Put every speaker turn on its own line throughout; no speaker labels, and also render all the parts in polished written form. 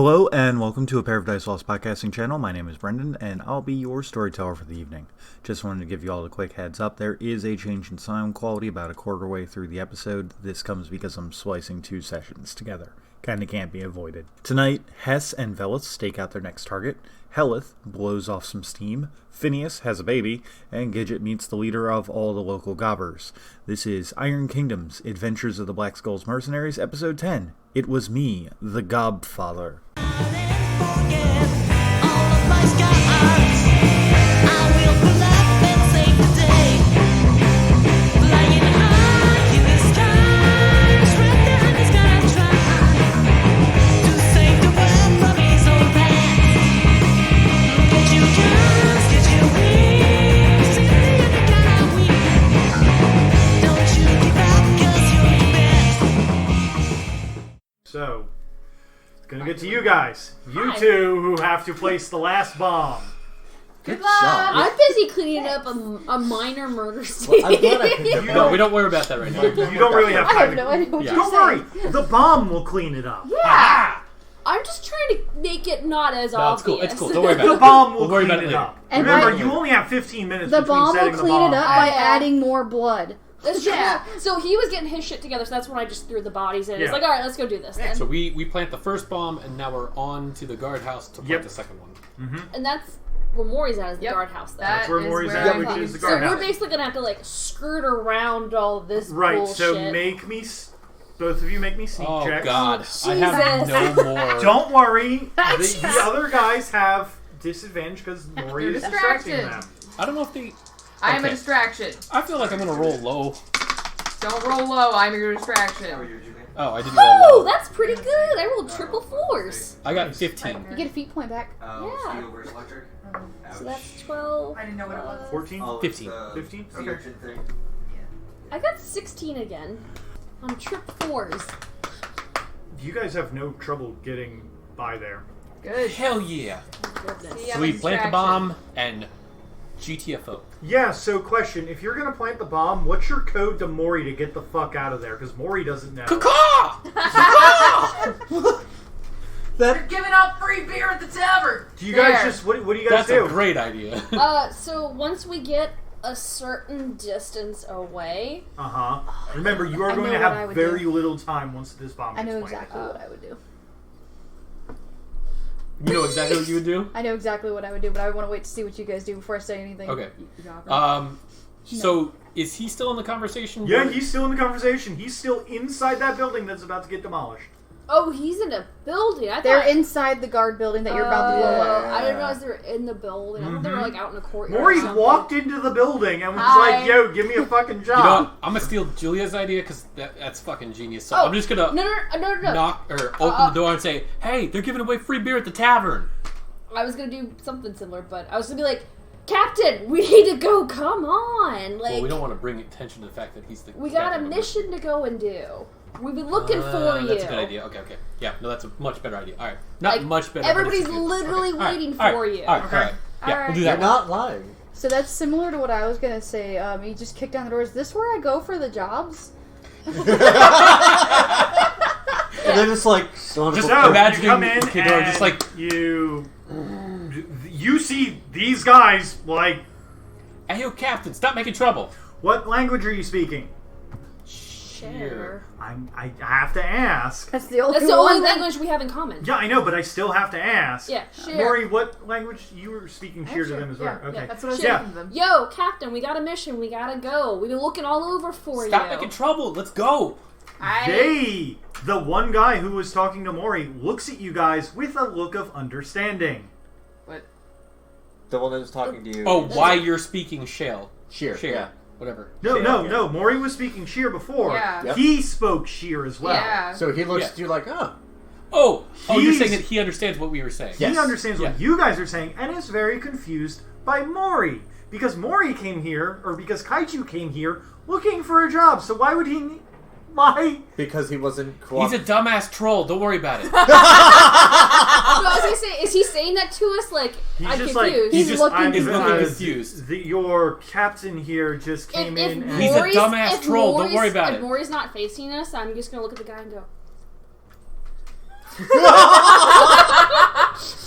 Hello and welcome to A Pair of Dice Lost podcasting channel. My name is Brendan and I'll be your storyteller for the evening. Just wanted to give you all a quick heads up. There is a change in sound quality about a quarter way through the episode. This comes because I'm splicing two sessions together. Kinda can't be avoided. Tonight, Hess and Vellith stake out their next target. Hellith blows off some steam. Phineas has a baby, and Gidget meets the leader of all the local gobbers. This is Iron Kingdoms, Adventures of the Black Skulls Mercenaries, Episode 10. It was me, the Gobfather.
So, it's gonna get to you guys. You two who have to place the last bomb.
Good job.
I'm busy cleaning up a minor murder scene.
Well, I'm glad I picked up.
No, we don't worry about that right now.
You don't really have time.
I have no idea what you're
Don't
saying.
worry, the bomb will clean it up.
Yeah. I'm just trying to make it not as
No,
obvious.
it's cool. Don't worry about
The
it.
bomb will
We'll worry
clean
about it
it
later.
up.
And
Remember,
right-
you only have 15 minutes
The
between
bomb will
setting the
clean
bomb.
it up by
Yeah.
adding more blood.
That's true. So he was getting his shit together, so that's when I just threw the bodies in. It's like, alright, let's go do this then.
So we plant the first bomb, and now we're on to the guardhouse to plant the second one.
And that's where Maury's at, is the guardhouse.
That's where Maury's
where
at, which is the
So
guardhouse.
we're basically gonna have to like skirt around all of this
Right,
bullshit.
so make me, both of you make me sneak checks.
God,
Jesus.
I have no more.
Don't worry, the other guys have disadvantage because Maury is distracting them.
I don't know if they...
I am a distraction.
I feel like I'm gonna roll low.
Don't roll low, I'm your distraction.
Oh, I didn't roll
Oh,
low.
that's pretty good. I rolled triple fours.
I got 15.
You get a feat point back.
Yeah.
Steel versus electric.
So that's 12.
I didn't know what it was.
14?
15.
15?
The
Okay.
urchin thing.
I got 16 again. On trip fours.
You guys have no trouble getting by there.
Good.
Hell yeah.
Goodness.
See,
So
I'm
we
a
plant the
distraction.
bomb, and GTFO.
Yeah, so question, if you're going to plant the bomb, what's your code to Maury to get the fuck out of there? Because Maury doesn't know.
Caw!
You're giving out free beer at the tavern.
Do you guys
There.
just, what do you guys
That's
do?
a great idea.
So once we get a certain distance away,
Uh-huh. Remember, you are
I
going
know
to
what I
have
would
very
do.
little time once this bomb
I
gets
know
planted.
exactly what I would do.
You know exactly what you would do?
I know exactly what I would do, but I want to wait to see what you guys do before I say anything.
Okay. So is he still in the conversation?
Yeah, he's still in the conversation. He's still inside that building that's about to get demolished.
oh, he's in a building. I
They're
thought,
inside the guard building that you're about to blow up.
I didn't realize they were in the building. I thought they were like out in the courtyard.
Maury
or something.
walked into the building and was
Hi.
like, yo, give me a fucking job.
You know what? I'm gonna steal Julia's idea because that's fucking genius. So I'm just gonna
No.
knock or open the door and say, "Hey, they're giving away free beer at the tavern."
I was gonna do something similar, but I was gonna be like, Captain, we need to go. Come on, like
Well, we don't want to bring attention to the fact that he's the.
we got a
captain of the-
mission to go and do. We've been looking for you.
That's a good idea. Okay. Yeah, no, that's a much better idea. All right, not
Like,
much better. but
everybody's
it's good.
literally
Okay. All right,
waiting
all right,
for you.
All right. Yeah,
All
we'll do
You're
that.
not lying.
So that's similar to what I was gonna say. You just kick down the door. Is this where I go for the jobs?
And then it's like, son of
Just
a-
know,
imagining
you come in
the kid or
and
just like-
you see these guys, like,
Hey, yo, Captain, stop making trouble.
what language are you speaking?
Share.
I have to ask.
That's the only
That's the only
one that-
language we have in common.
Yeah, I know, but I still have to ask.
Yeah, share.
Maury, what language you were speaking Sheer to
sure.
them as well?
Yeah,
Okay.
That's what I was
Yeah.
thinking of them.
Yo, Captain, we got a mission. We gotta go. We've been looking all over for
Stop
you.
making trouble. Let's go.
They, the one guy who was talking to Maury, looks at you guys with a look of understanding.
What?
The one that was talking to you.
Oh, why you're speaking shale?
Sheer.
Shale.
Yeah.
Whatever.
No,
Yeah.
no. Maury was speaking Sheer before.
Yeah.
Yep.
He spoke Sheer as well.
Yeah.
So he looks
Yeah.
at you like, oh.
Oh, you're
He's-
saying that he understands what we were saying.
Yeah.
He
Yes.
understands what you guys are saying and is very confused by Maury. Because Maury came here, or because Kaiju came here, looking for a job. So why would he... Why?
Because he wasn't
He's a
cooperative.
dumbass troll. Don't worry about it.
No, I was gonna say, is he saying that to us? Like,
He's
I'm
just
confused.
like...
He's
just-
looking
he's looking
confused.
confused.
Your captain here just came in and...
He's a dumbass troll. Don't worry about
if
it.
Maury's not facing us, I'm just gonna look at the guy and go,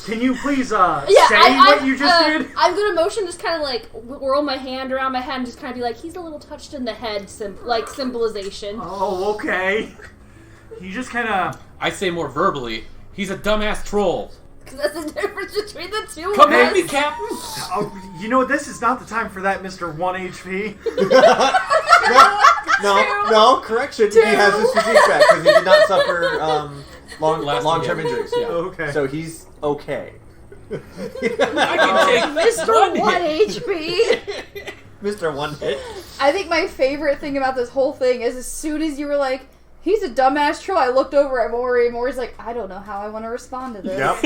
Can you please say
I'm,
what you just did?
I'm gonna motion, just kind of like whirl my hand around my head and just kind of be like, he's a little touched in the head, symbolization.
Oh, okay. You just kind of...
I say more verbally, he's a dumbass troll.
Because that's the difference between the two
Come
of
at
us.
me, Captain!
Oh, you know, this is not the time for that, Mr. 1 HP.
No, correction. He has his physique back because he did not suffer long-term injuries.
Yeah.
Okay.
So he's okay.
I can take
Mr. 1 HP.
Mr. One Hit.
I think my favorite thing about this whole thing is as soon as you were like, he's a dumbass troll, I looked over at Maury, and Maury's like, I don't know how I want to respond to this.
Yep.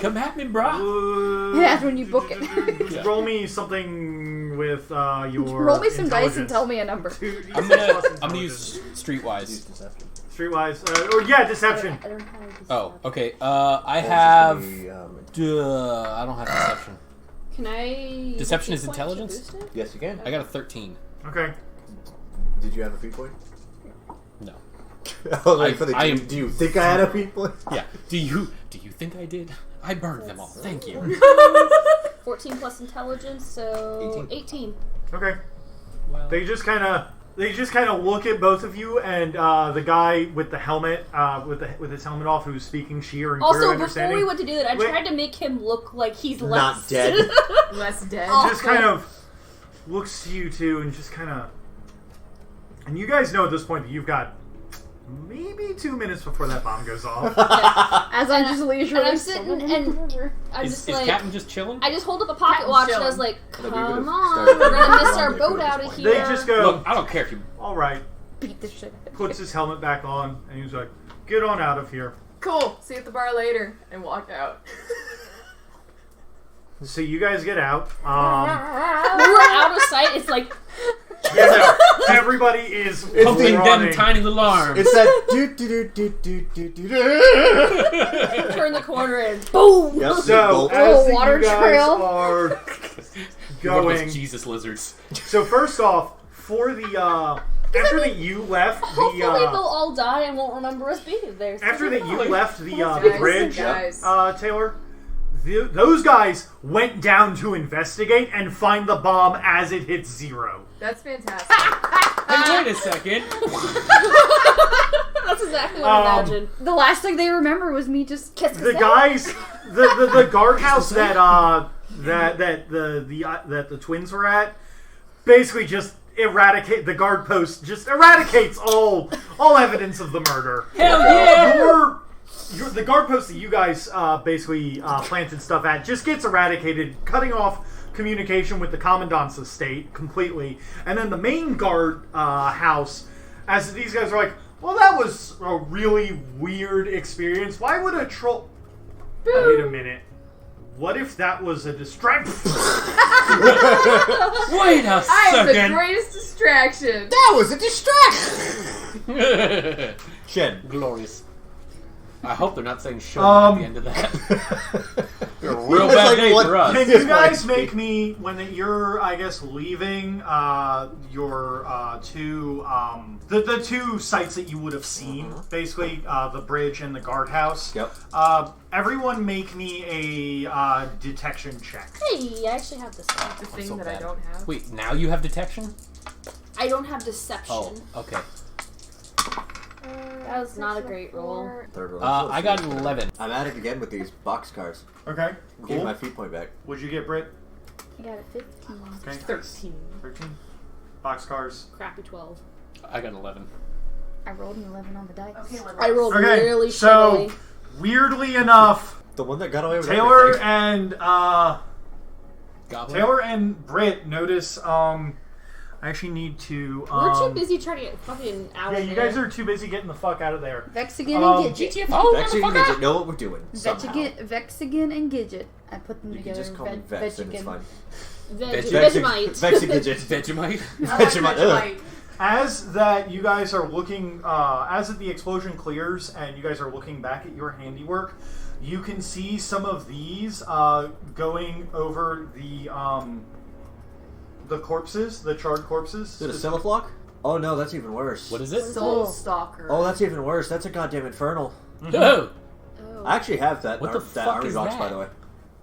Come at me, brah.
Yeah, that's when you book it.
Yeah.
Roll me something with your
Roll me some dice and
intelligence.
tell me a number.
I'm gonna use Streetwise.
Streetwise. Deception.
I don't have this
Oh,
stuff.
okay. I have.
The,
I don't have deception.
Can I...
Deception
use
is
a point to
intelligence?
boost it?
yes, you can.
I got a 13.
Okay.
Did you have a feat point?
No.
Do you think I had a feat point?
Yeah. Do you think I did? I burned them all. Thank you.
14 plus intelligence, so 18.
Okay.
Well,
They just kind of look at both of you, and the guy with the helmet, with his helmet off, who's speaking Sheer and
Also,
clear
before
understanding,
we went to do that, I
Wait.
tried to make him look like he's
Not
less...
dead.
Less dead.
Oh.
just kind of looks to you two, and just kind of, and you guys know at this point that you've got maybe 2 minutes before that bomb goes off.
As I'm just leisurely...
And I'm sitting, and I'm
is
just
is
like...
Captain just chilling?
I just hold up a pocket
Captain's
watch, and I was
chilling.
like,
No, we
come
would've
on,
started
we're gonna miss
around
our
here
boat
at
out
this
of
point.
here.
They just go,
Look, I don't care if you.
all right,
beat the shit out of
puts his helmet back on, and he's like, get on out of here.
Cool. See you at the bar later. And walk out.
So you guys get out.
We're out of sight. It's like,
Everybody is
Pumping them
running.
tiny little arms.
It's that do.
turn the corner and boom!
Yep.
So,
Bolt.
as
water
you guys
trail.
are
One of
going,
those Jesus lizards.
so first off, for the after that you left
Hopefully they'll
the
all die and won't remember us being there.
after that you left the
Guys,
bridge,
guys.
Taylor. Those guys went down to investigate and find the bomb as it hits zero.
That's fantastic.
Hey, wait a second.
That's exactly what I imagined.
The last thing they remember was me just kissing
The guys, the guardhouse that the twins were at, basically just eradicate the guard post. Just eradicates all evidence of the murder.
Hell yeah!
The guard post that you guys basically planted stuff at just gets eradicated, cutting off communication with the commandant's estate completely. And then the main guard house, as these guys are like, well, that was a really weird experience. Why would a troll... Wait a minute. What if that was a distraction?
Wait a
I am the
second.
greatest distraction.
That was a distraction. Shen.
Glorious. I hope they're not saying "shut" at the end of that. A real
That's
bad
like
day
what-
for us.
Can
Yes,
you guys
Mike.
make me, when you're, I guess, leaving your two, the two sites that you would have seen, basically, the bridge and the guardhouse.
Yep.
Everyone make me a detection check.
Hey, I actually have this one.
The thing
so
that I
bad.
don't have.
Wait, now you have detection?
I don't have deception.
Oh, okay.
That was not a great roll.
Third one.
I got 11.
I'm at it again with these boxcars.
Okay,
Give
cool.
my feet point back.
What'd you get, Britt?
I got a 15.
Okay.
13.
13. Boxcars.
Crappy 12.
I got 11.
I rolled an 11 on the dice.
Okay,
I rolled
Okay,
really
so,
shittily.
weirdly enough,
The one that got away with
Taylor
everything.
and,
Goblin?
Taylor and Britt notice, I actually need to,
We're too busy trying to get fucking out
Yeah,
of
you
there.
guys are too busy getting the fuck out of there.
Vexigan
Um,
and Gidget.
Oh,
Actually, you
motherfucker!
know what we're doing. Somehow.
Vexigan and Gidget. I put them
You can
together.
just call me Vex and it's fine.
Vegemite.
Vexigidget.
Vegemite?
Vegemite. Ugh.
As that you guys are looking, as the explosion clears and you guys are looking back at your handiwork, you can see some of these going over the corpses, the charred corpses.
Is it a Siliflock? Oh no, that's even worse.
What is it?
Soul Stalker.
Oh, that's even worse. That's a goddamn infernal.
Oh!
I actually have that.
What the
that
fuck
army
is
box,
that?
by the way.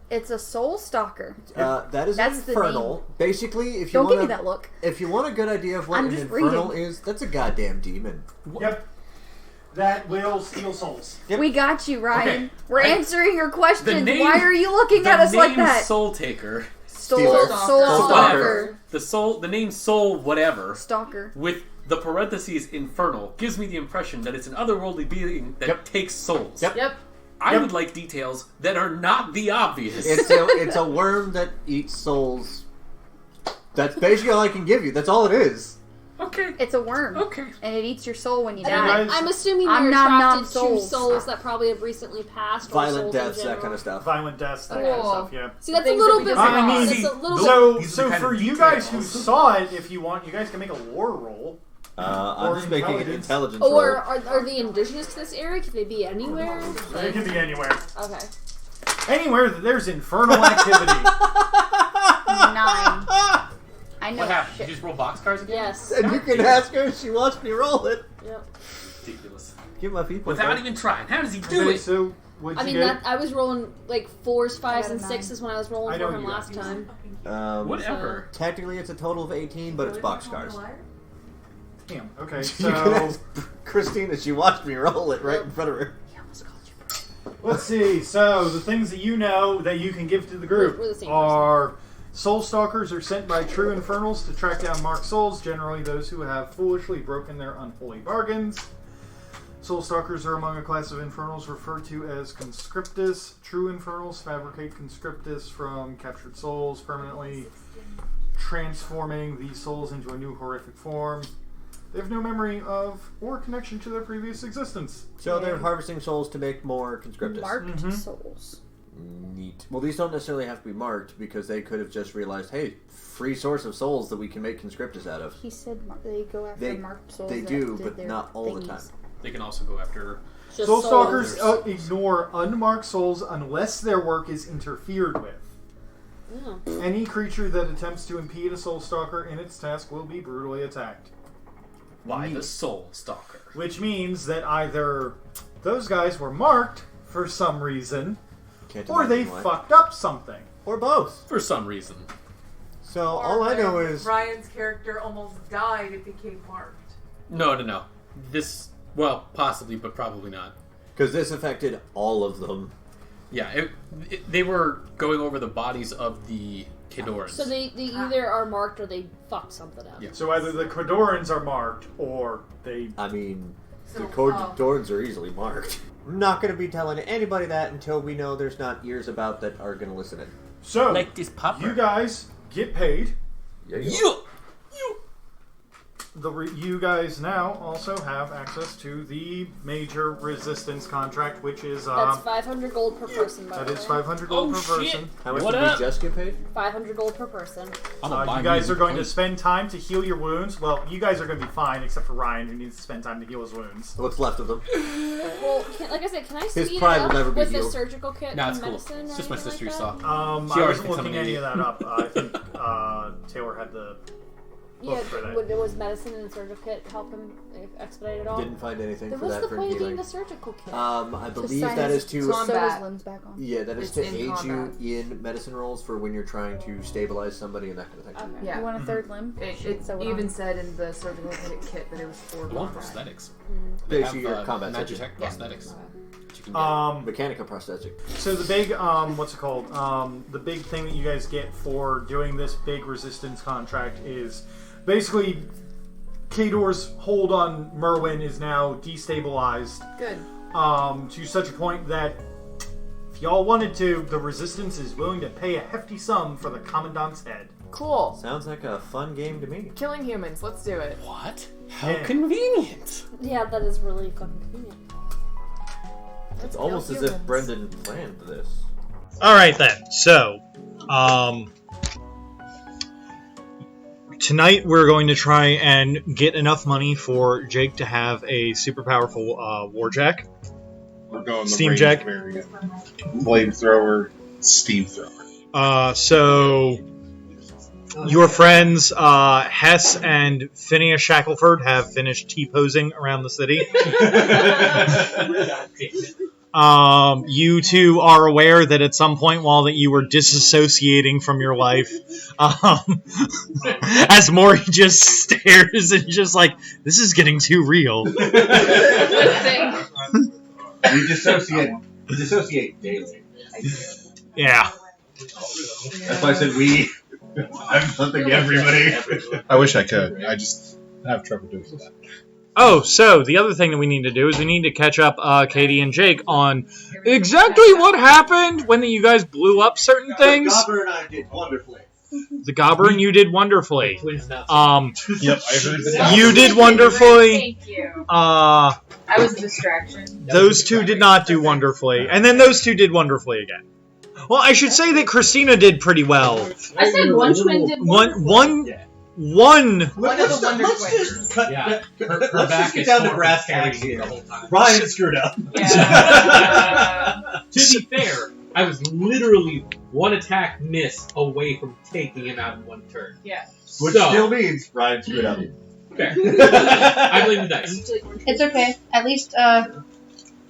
It's a soul stalker.
That is
That's the
infernal. Basically, if you
Don't
want
give me that look.
if you want a good idea of what
I'm
an
just
infernal
reading.
is, that's a goddamn demon.
Yep. That will steal souls.
Yep.
We got you, Ryan.
Okay.
We're answering your questions.
name-
Why are you looking at us like that?
Soul Taker.
Soul
Stealer.
stalker.
The name Soul whatever
Stalker.
with the parentheses infernal gives me the impression that it's an otherworldly being that takes souls.
Yep.
I would like details that are not the obvious.
It's a worm that eats souls. That's basically all I can give you. That's all it is.
Okay.
It's a worm.
Okay.
And it eats your soul when you
And
die.
guys-
I'm assuming
I'm
they're
nom nom
attracted to
souls.
souls that probably have recently passed. Or
Violent
souls in
deaths, that
general.
kind of stuff.
Violent deaths, that kind of
Cool.
stuff, yeah.
See, that's a
Things
little
that we
bit.
just
I mean,
that's a little bit.
So,
These are
so
the kind
for
of
you guys who
details.
saw it, if you want, you guys can make a lore roll.
I'm
Or
just making an
intelligence.
intelligence
Or
roll.
are they indigenous to this area? Can they be anywhere?
It can be anywhere.
Okay.
Anywhere that there's infernal activity.
9. I know.
What happened?
shit.
Did you just roll boxcars again?
Yes.
And you can ask her if she wants me to roll it.
Yep.
Ridiculous.
Give my people.
Without even trying. How does he do
Okay,
it?
so what'd
I
you
mean,
get?
that I was rolling like 4s, 5s, and
got a
6s when I was rolling
I know
for him
you got
last time.
Whatever.
Technically, it's a total of 18, but it's boxcars.
Damn. Okay,
You can
so
ask Christina. She watched me roll it right in front of her.
let's see. So the things that you know that you can give to the group
We're the same
are soul stalkers are sent by true infernals to track down marked souls, generally those who have foolishly broken their unholy bargains. Soul stalkers are among a class of infernals referred to as conscriptus. True infernals fabricate conscriptus from captured souls, permanently transforming these souls into a new horrific form. They have no memory of or connection to their previous existence.
So they're harvesting souls to make more conscriptus.
Marked souls.
Neat. Well, these don't necessarily have to be marked because they could have just realized, hey, free source of souls that we can make conscriptus out of.
He said they go after
They-
marked souls.
they
that
do,
did
but
their
not all the
thingies.
time.
They can also go after.
Just
Soul
souls.
stalkers ignore unmarked souls unless their work is interfered with.
Yeah.
Any creature that attempts to impede a soul stalker in its task will be brutally attacked.
By the Soul Stalker.
Which means that either those guys were marked for some reason,
Can't
or they
imagine why.
fucked up something.
Or both.
For some reason.
So all I know is
Ryan's character almost died, it became marked.
No. This, well, possibly, but probably not.
because this affected all of them.
Yeah, they were going over the bodies of the Khadorans.
So they either are marked or they fucked something up.
Yeah.
So either the Khadorans are marked, or they...
I mean,
So,
the Khadorans are easily marked. I'm not going to be telling anybody that until we know there's not ears about that are going to listen in.
So,
Like this popper.
you guys get paid.
Yeah.
You guys now also have access to the major resistance contract, which is
That's 500 gold per person, by
that
the
is
way.
500 gold
Oh,
per
shit.
person.
How much
What
did
up?
we just get paid?
500 gold per person.
I'm gonna buy
You guys
me
are going to
a
spend time to heal your wounds. Well, you guys are going to be fine, except for Ryan, who needs to spend time to heal his wounds.
What's left of them?
Well, like I said, can I
His
speed it
pride will
up
never be
with the
healed.
surgical kit
Nah,
and
it's cool.
medicine?
It's
or
just my
anything
sister
like
you
that?
saw.
I
She already
wasn't
thinks I'm
looking
an
any
idiot.
of that up. I think Taylor had the
Yeah,
for that.
was medicine and surgical kit help him expedite it all?
Didn't find anything
Then
for
what's
that
the
for
point of getting
healing.
the surgical kit?
I believe that is to
sew his
Combat.
limbs back on.
that is
It's
to
in
aid
combat.
you in medicine rolls for when you're trying to stabilize somebody and that kind of thing.
Okay.
Yeah.
You want a third limb?
It
Sew it
even
on.
said in the surgical kit that it was for
Well,
combat.
prosthetics.
Basically, your combat
Magitech
section.
prosthetics. That you can get.
Mechanica prosthetic.
So the big, what's it called? The big thing that you guys get for doing this big resistance contract is basically Kador's hold on Merwin is now destabilized
Good.
to such a point that if y'all wanted to, the resistance is willing to pay a hefty sum for the commandant's head.
Cool.
Sounds like a fun game to me.
Killing humans. Let's do it.
What? How
Yeah.
convenient!
Yeah, that is really fucking convenient.
It's almost as if Brendan planned this.
All right then. So, tonight we're going to try and get enough money for Jake to have a super powerful warjack.
We're going the
Steam
range
jack.
variant. Flamethrower, steam thrower.
So your friends Hess and Phineas Shackelford have finished T-posing around the city. You two are aware that at some point while that you were disassociating from your life, as Maury just stares and just like, this is getting too real.
We dissociate daily.
Yeah.
That's why I said we. I'm something everybody. I wish I could. I just have trouble doing that.
Oh, so the other thing that we need to do is we need to catch up Katie and Jake on exactly what happened when you guys blew up certain things.
The Gobber and I did wonderfully.
The Gobber and you did wonderfully.
Yep, I heard that.
You did wonderfully.
Thank you.
Uh,
I was a distraction.
Those two did not do wonderfully. And then those two did wonderfully again. Well, I should say that Christina did pretty well.
I said one twin did wonderfully.
One.
Let's just cut. Let's just get down to brass tacks here. Ryan screwed up.
To be fair, I was literally one attack miss away from taking him out in one turn.
Yeah.
Which
So-
still means Ryan screwed up.
Fair. I blame the dice.
it's okay. At least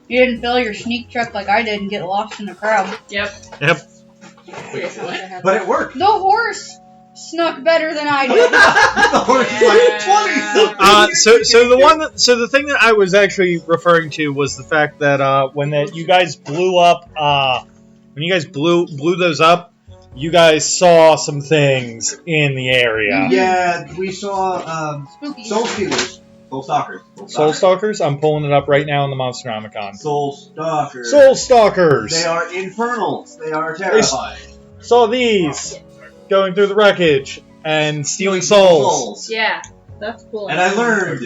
you didn't fill your sneak truck like I did and get lost in the crowd.
Yep.
Yep.
Wait, what?
But it worked.
The horse snuck better than I did.
The horse is like 20.
So the thing that I was actually referring to was the fact that when you guys blew up, when you guys blew those up, you guys saw some things in the area.
Yeah, we saw
Spooky.
Soul Stealers. Soul Stalkers.
Soul Stalkers? I'm pulling it up right now in the Monsternomicon.
Soul Stalkers.
Soul Stalkers!
They are infernals. They are terrifying.
Saw these going through the wreckage and stealing souls.
Yeah, that's cool.
And I learned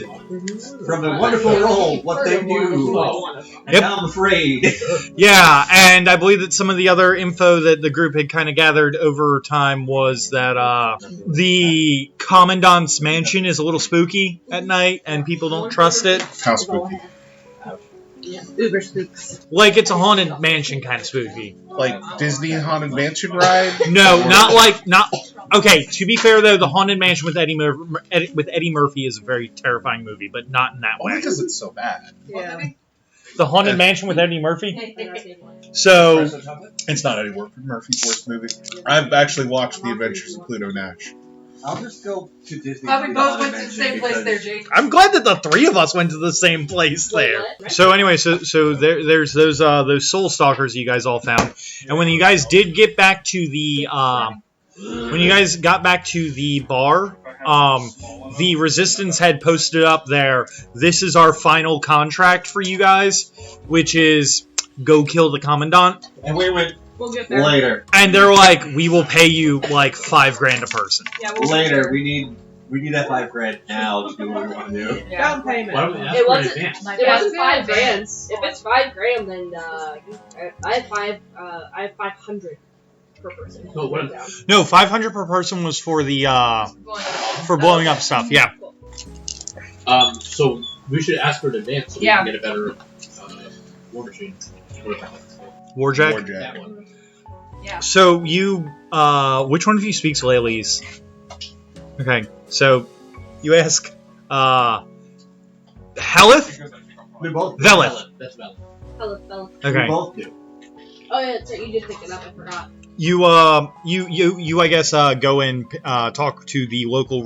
from a wonderful roll what they do. And
Yep.
now I'm afraid.
Yeah, and I believe that some of the other info that the group had kind of gathered over time was that the Commandant's mansion is a little spooky at night, and people don't trust it.
How spooky.
Yeah, Uber spooks.
Like, it's a haunted mansion kind of spooky.
Like Disney Haunted Mansion ride?
No, not... Okay, to be fair, though, the Haunted Mansion with Eddie Murphy is a very terrifying movie, but not in that
Only
way.
because it's so bad.
Yeah.
The Haunted Mansion with Eddie Murphy? So...
It's not Eddie Murphy's worst movie. I've actually watched The Adventures of Pluto Nash.
I'll just go to Disney.
We both went to the same place there, Jake.
I'm glad that the three of us went to the same place there. So anyway, so there's those soul stalkers you guys all found, and when you guys did get back to the bar, the Resistance had posted up there. This is our final contract for you guys, which is go kill the Commandant.
And we went
We'll get there.
later.
And they're like, we will pay you like $5,000 a person.
Yeah, we'll
Later.
Get
We need that $5,000 now to do what we want to do.
there. Yeah.
Why don't we ask
It
for an
wasn't-
advance?
Like,
It wasn't
that's
$5,000. If it's $5,000, then I have 500 per person.
Oh, what?
No, 500 per person was for the for blowing up stuff. Yeah.
So we should ask for an advance so we
Yeah.
can get a better war machine.
Warjack.
Warjack.
That one.
Yeah.
So you, which one of you speaks Lely's? Okay, so you ask, Hellith?
We both
Vellith.
That's valid.
Hellith.
We
Okay.
both do.
Oh yeah, so you did pick it up. I forgot.
You, I guess, go and talk to the local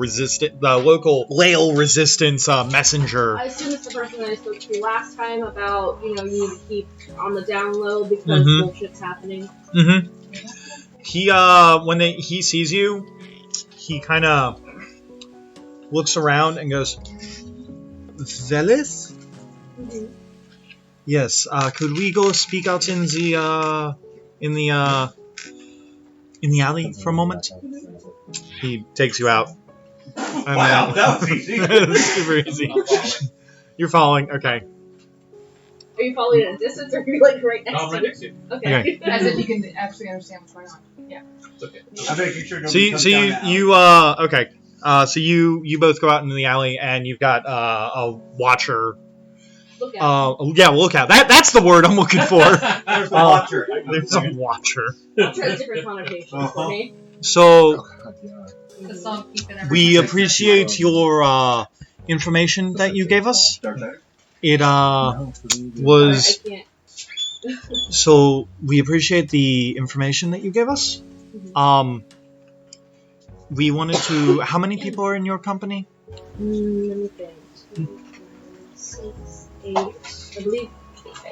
Lail Resistance messenger.
I assume it's the person that I spoke to last time about, you need to keep on the down low because
Mhm.
bullshit's happening.
Mm-hmm. He, when he sees you, he kind of looks around and goes, Vellith?
Mm-hmm.
Yes, could we go speak out in the alley for a moment? He takes you out. And
Wow, that was easy.
Super easy. You're following, okay.
Are you following at a distance, or are you like right next
Oh,
to
right
me?
next to you.
Okay.
Okay.
As if you can actually understand what's going on. Yeah.
It's okay.
I'm making sure
So
nobody
you,
comes
so
down
you,
the alley.
you, okay. So you both go out into the alley, and you've got a watcher.
Look out.
Yeah, lookout. That's the word I'm looking for.
There's the watcher.
There's a watcher.
I'll try different connotations for me.
So
The song keeping everything.
we appreciate your information that you gave us.
Dark side.
It
I
was
can't.
So we appreciate the information that you gave us. We wanted to. How many people are in your company?
Let me think. 2, 6, 8. I believe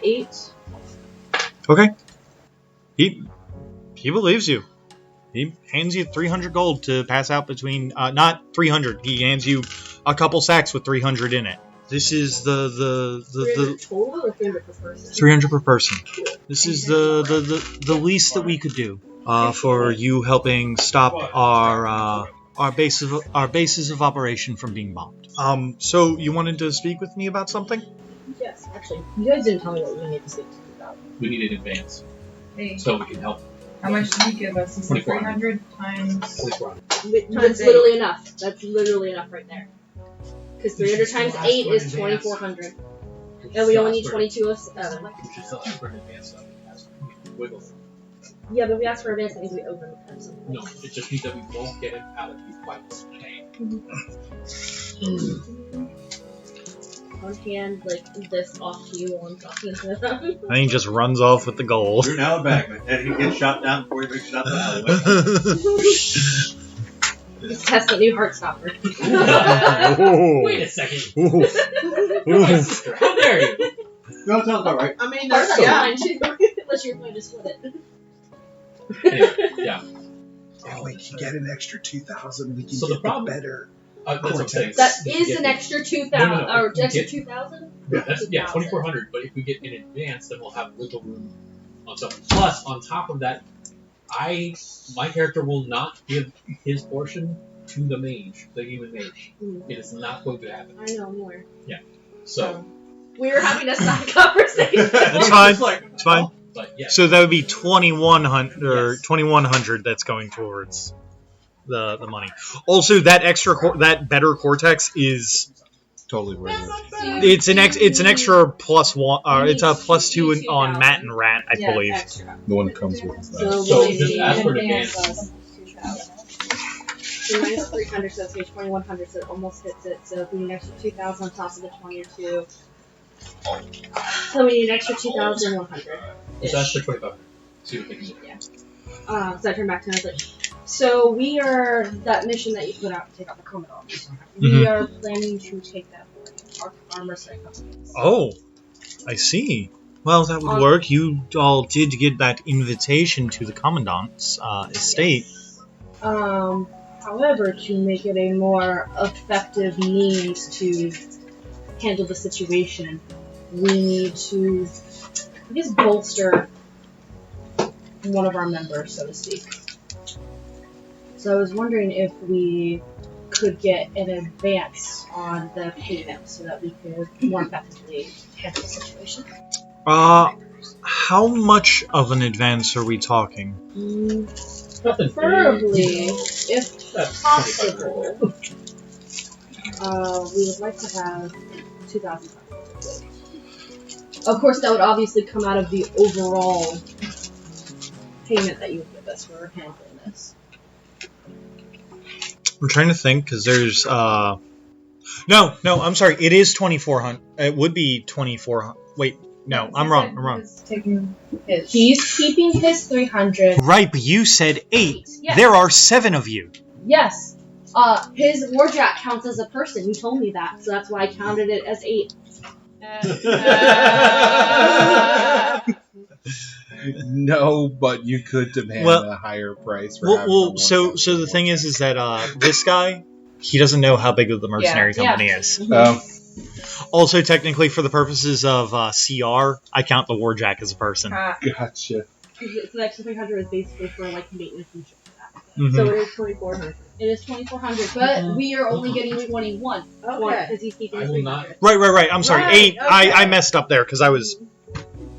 8.
Okay. He believes you. He hands you 300 gold to pass out between. Not 300. He hands you a couple sacks with 300 in it. This is the
300 total or 300 per person?
300 per person. This is the least that we could do for you helping stop our bases of operation from being bombed. So you wanted to speak with me about something?
Yes, actually. You guys didn't tell me what we need to speak to you about.
We need it in advance,
Hey,
so we can help.
how much did you give us? 300 times.
2400.
That's literally enough. That's literally enough right there. Because 300 times 8 is 2400. And we only need 22 of 7.
We should still ask for an advance, though. Wiggle.
Yeah, but if we ask for advance, that means we owe them something.
No, it just means that we won't get it out of these fights.
I'll hand this off to you while I'm talking to them.
And he just runs off with the gold.
You're now a bagman, and he gets shot down before he makes it out the alleyway.
Just test the new Heartstopper.
Wait a second.
How dare you? No, sounds about right.
I mean,
That's
that's, yeah.
fine. Unless you're going to split it.
Anyway, yeah.
If we can get an extra 2,000, we can
So the
get
problem-
the better.
That's what I'm saying.
That is an extra 2,000.
No.
Or
If we
extra
get-
2,000?
Yeah, that's 2,400. But if we get in advance, then we'll have wiggle room on something. Plus, on top of that, my character will not give his portion to the mage, the human mage. It is not going to happen.
I know more.
So
We were having a side conversation.
It's fine. It's fine.
But yeah.
So that would be 2,100 or 2,100 that's going towards the money. Also, that that better cortex is
Totally worth it.
it's an extra +1. It's a +2 on Matt and Rat, I believe.
Extra.
The one that comes with is
So,
So
we
just
need
ask for an
advance
advance.
So minus 300, so it's 2,100, so it almost hits it. So if we need an extra 2,000 on top of the 22. So we need an extra 2,100.
Just ask for 2,500. See what they can do.
So I turned back to him and I was like, so we are, that mission that you put out to take out the Commodore, we are planning to take that for our mercenary companies.
Oh, I see. Well, that would work. You all did get that invitation to the Commandant's estate.
However, to make it a more effective means to handle the situation, we need to, I guess, bolster one of our members, so to speak. So I was wondering if we could get an advance on the payment so that we could more effectively handle the situation.
How much of an advance are we talking?
Preferably, if possible, we would like to have 2,500. Of course, that would obviously come out of the overall payment that you would give us for handling this.
I'm trying to think because there's no, I'm sorry. It is 2,400. It would be 2,400. Wait, no, I'm wrong.
Taking his.
He's keeping his 300.
Right, but you said 8.
Yes.
There are 7 of you.
Yes. His warjack counts as a person. You told me that, so that's why I counted it as 8.
No, but you could demand a higher price for having
Well, so the thing is that this guy, he doesn't know how big of the mercenary company is. Also, technically, for the purposes of CR, I count the warjack as a person.
Gotcha.
So the extra 300 is basically for like maintenance and shit like that.
Mhm.
So it is 2,400. It is 2,400, but we are only getting 21.
Okay.
Because he's keeping
I
his
will
300.
not.
Right. I'm sorry.
Right,
8.
okay.
I messed up there because I was.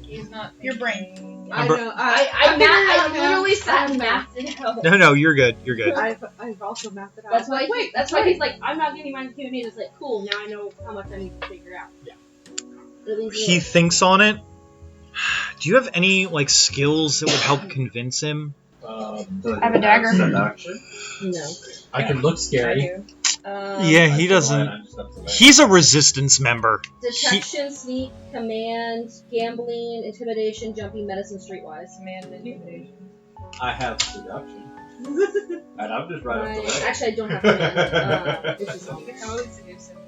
He's not. Your brain.
I know. I literally sat and mathed it out.
No, you're good. You're good.
I've also mapped it out.
That's why. That's why he's like, I'm not giving mine to me. It's like, cool. Now I know how much I need to figure out.
Yeah.
He thinks on it. Do you have any skills that would help convince him?
I have a dagger.
No.
I can look scary.
Yeah, he doesn't. He's a resistance member.
Detection, sneak, command, gambling, intimidation, jumping, medicine, streetwise.
Command and intimidation.
I have seduction. And I'm just right up the way.
Actually, I don't have command. It's just
You can totally seduce him.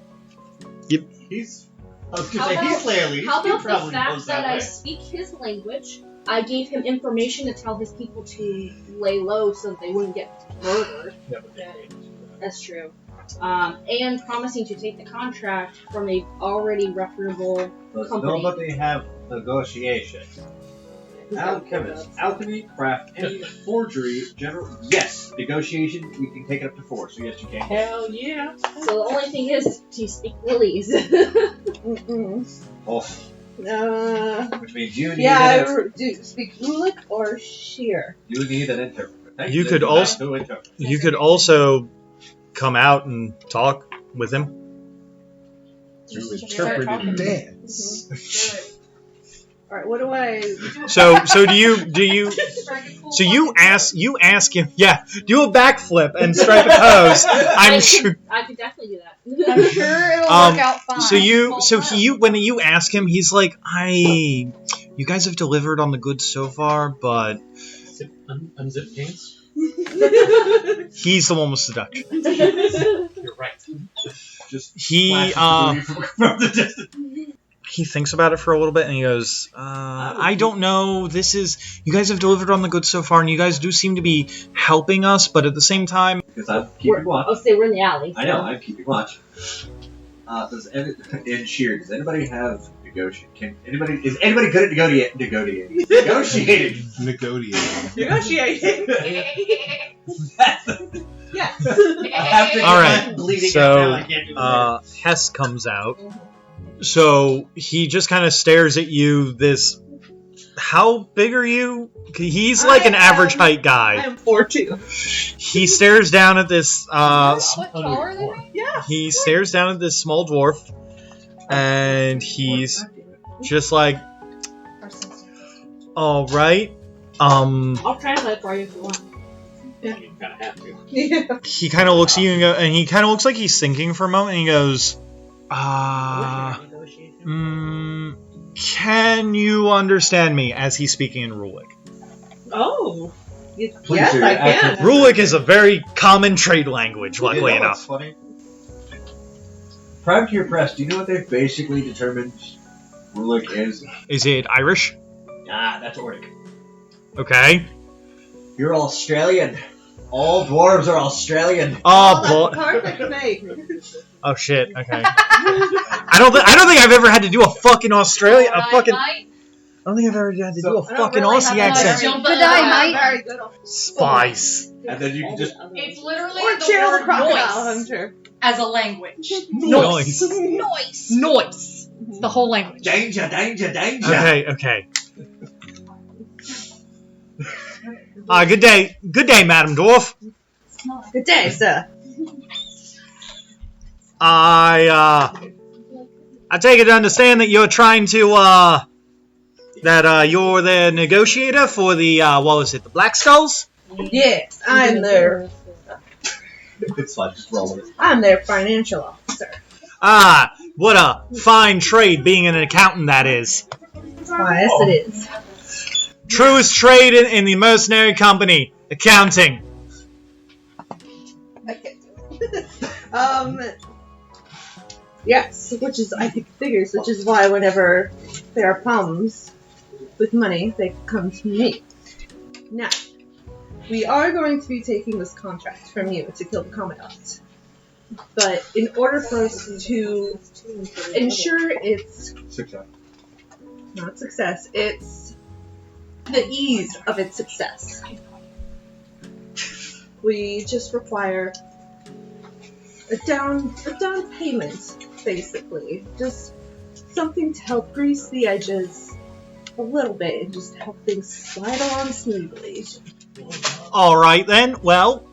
He's... I was
How
gonna say, he's Laylee.
How
He
about the
probably
fact
knows
that I
way.
speak his language? I gave him information to tell his people to lay low so that they wouldn't get murdered. That's true. And promising to take the contract from a already reputable
Does
company.
nobody have negotiation? Alchemist, alchemy, craft, any forgery, general. Yes, negotiation. We can take it up to 4. So yes, you can.
Hell yeah.
So the only thing is, do you speak Lilies?
Oh, which means you need
do speak Ulic or Sheer.
you need an interpreter.
You could also- You could also come out and talk with him.
To
Start
interpret
talking.
and dance.
Alright, what do I...
So do you so you ask him, yeah, do a backflip and strike a pose. I'm sure.
I could definitely do that.
I'm sure it'll work out fine.
When you ask him, he's like, you guys have delivered on the goods so far, but
Unzip pants?
he's the one with seduction.
You're right.
Just
He
from the distance.
he thinks about it for a little bit and he goes, I don't know, you guys have delivered on the goods so far and you guys do seem to be helping us, but at the same time...
Because I'm keeping watch.
I'll say we're in the alley.
I know, I'm keeping watch. In Sheer, does anybody have negotiation? Is anybody good at negotiating? Negotiating.
Negotiating.
Yes.
Alright,
bleeding
so
out now, I can't do the
Hess comes out. So he just kind of stares at you, how big are you? He's like an average height guy.
I am 4'2".
He stares down at this,
What, taller than me?
Yeah.
he stares down at this small dwarf, and he's just like, alright,
I'll translate for you if you want.
You kind of have to.
Yeah.
he kind of looks at you and he kind of looks like he's thinking for a moment, and he goes, can you understand me, as he's speaking in Rulic?
Oh.
Please
Yes,
do
I
your accent.
can.
Rulic is a very common trade language, luckily
You know
enough.
what's funny? Prior to your press, do you know what they've basically determined Rulic is?
Is it Irish?
Ah, that's Ordic.
Okay.
You're Australian. All dwarves are Australian.
Oh, boy.
Perfect name.
Oh, shit. Okay. I don't think I've ever had to do a fucking Australia. I don't think I've ever had to do a fucking Aussie accent.
Good night, mate.
Very good.
Spice.
And then you can just...
It's literally
Or
the
Cheryl the
word
Crocodile
noise
Hunter.
as a language.
Noise.
Noise. Noise. It's the whole language.
Danger, danger, danger.
Okay. Good day, Madam Dwarf.
Good day, sir.
I take it to understand that you're trying to, you're the negotiator for the, the Black Skulls?
Yes, I'm their
It's fine, just roll with it.
I'm their financial officer.
Ah, what a fine trade being an accountant that is.
Why, yes, it is.
Truest trade in the mercenary company, accounting.
Okay. Yes, which is, I think, figures, which is why whenever there are problems with money, they come to me. Now, we are going to be taking this contract from you to kill the Commandant. But in order for us to ensure it's
Success.
not success, it's the ease of its success, we just require a down payment, basically. Just something to help grease the edges a little bit and just help things slide along smoothly.
Alright then, well,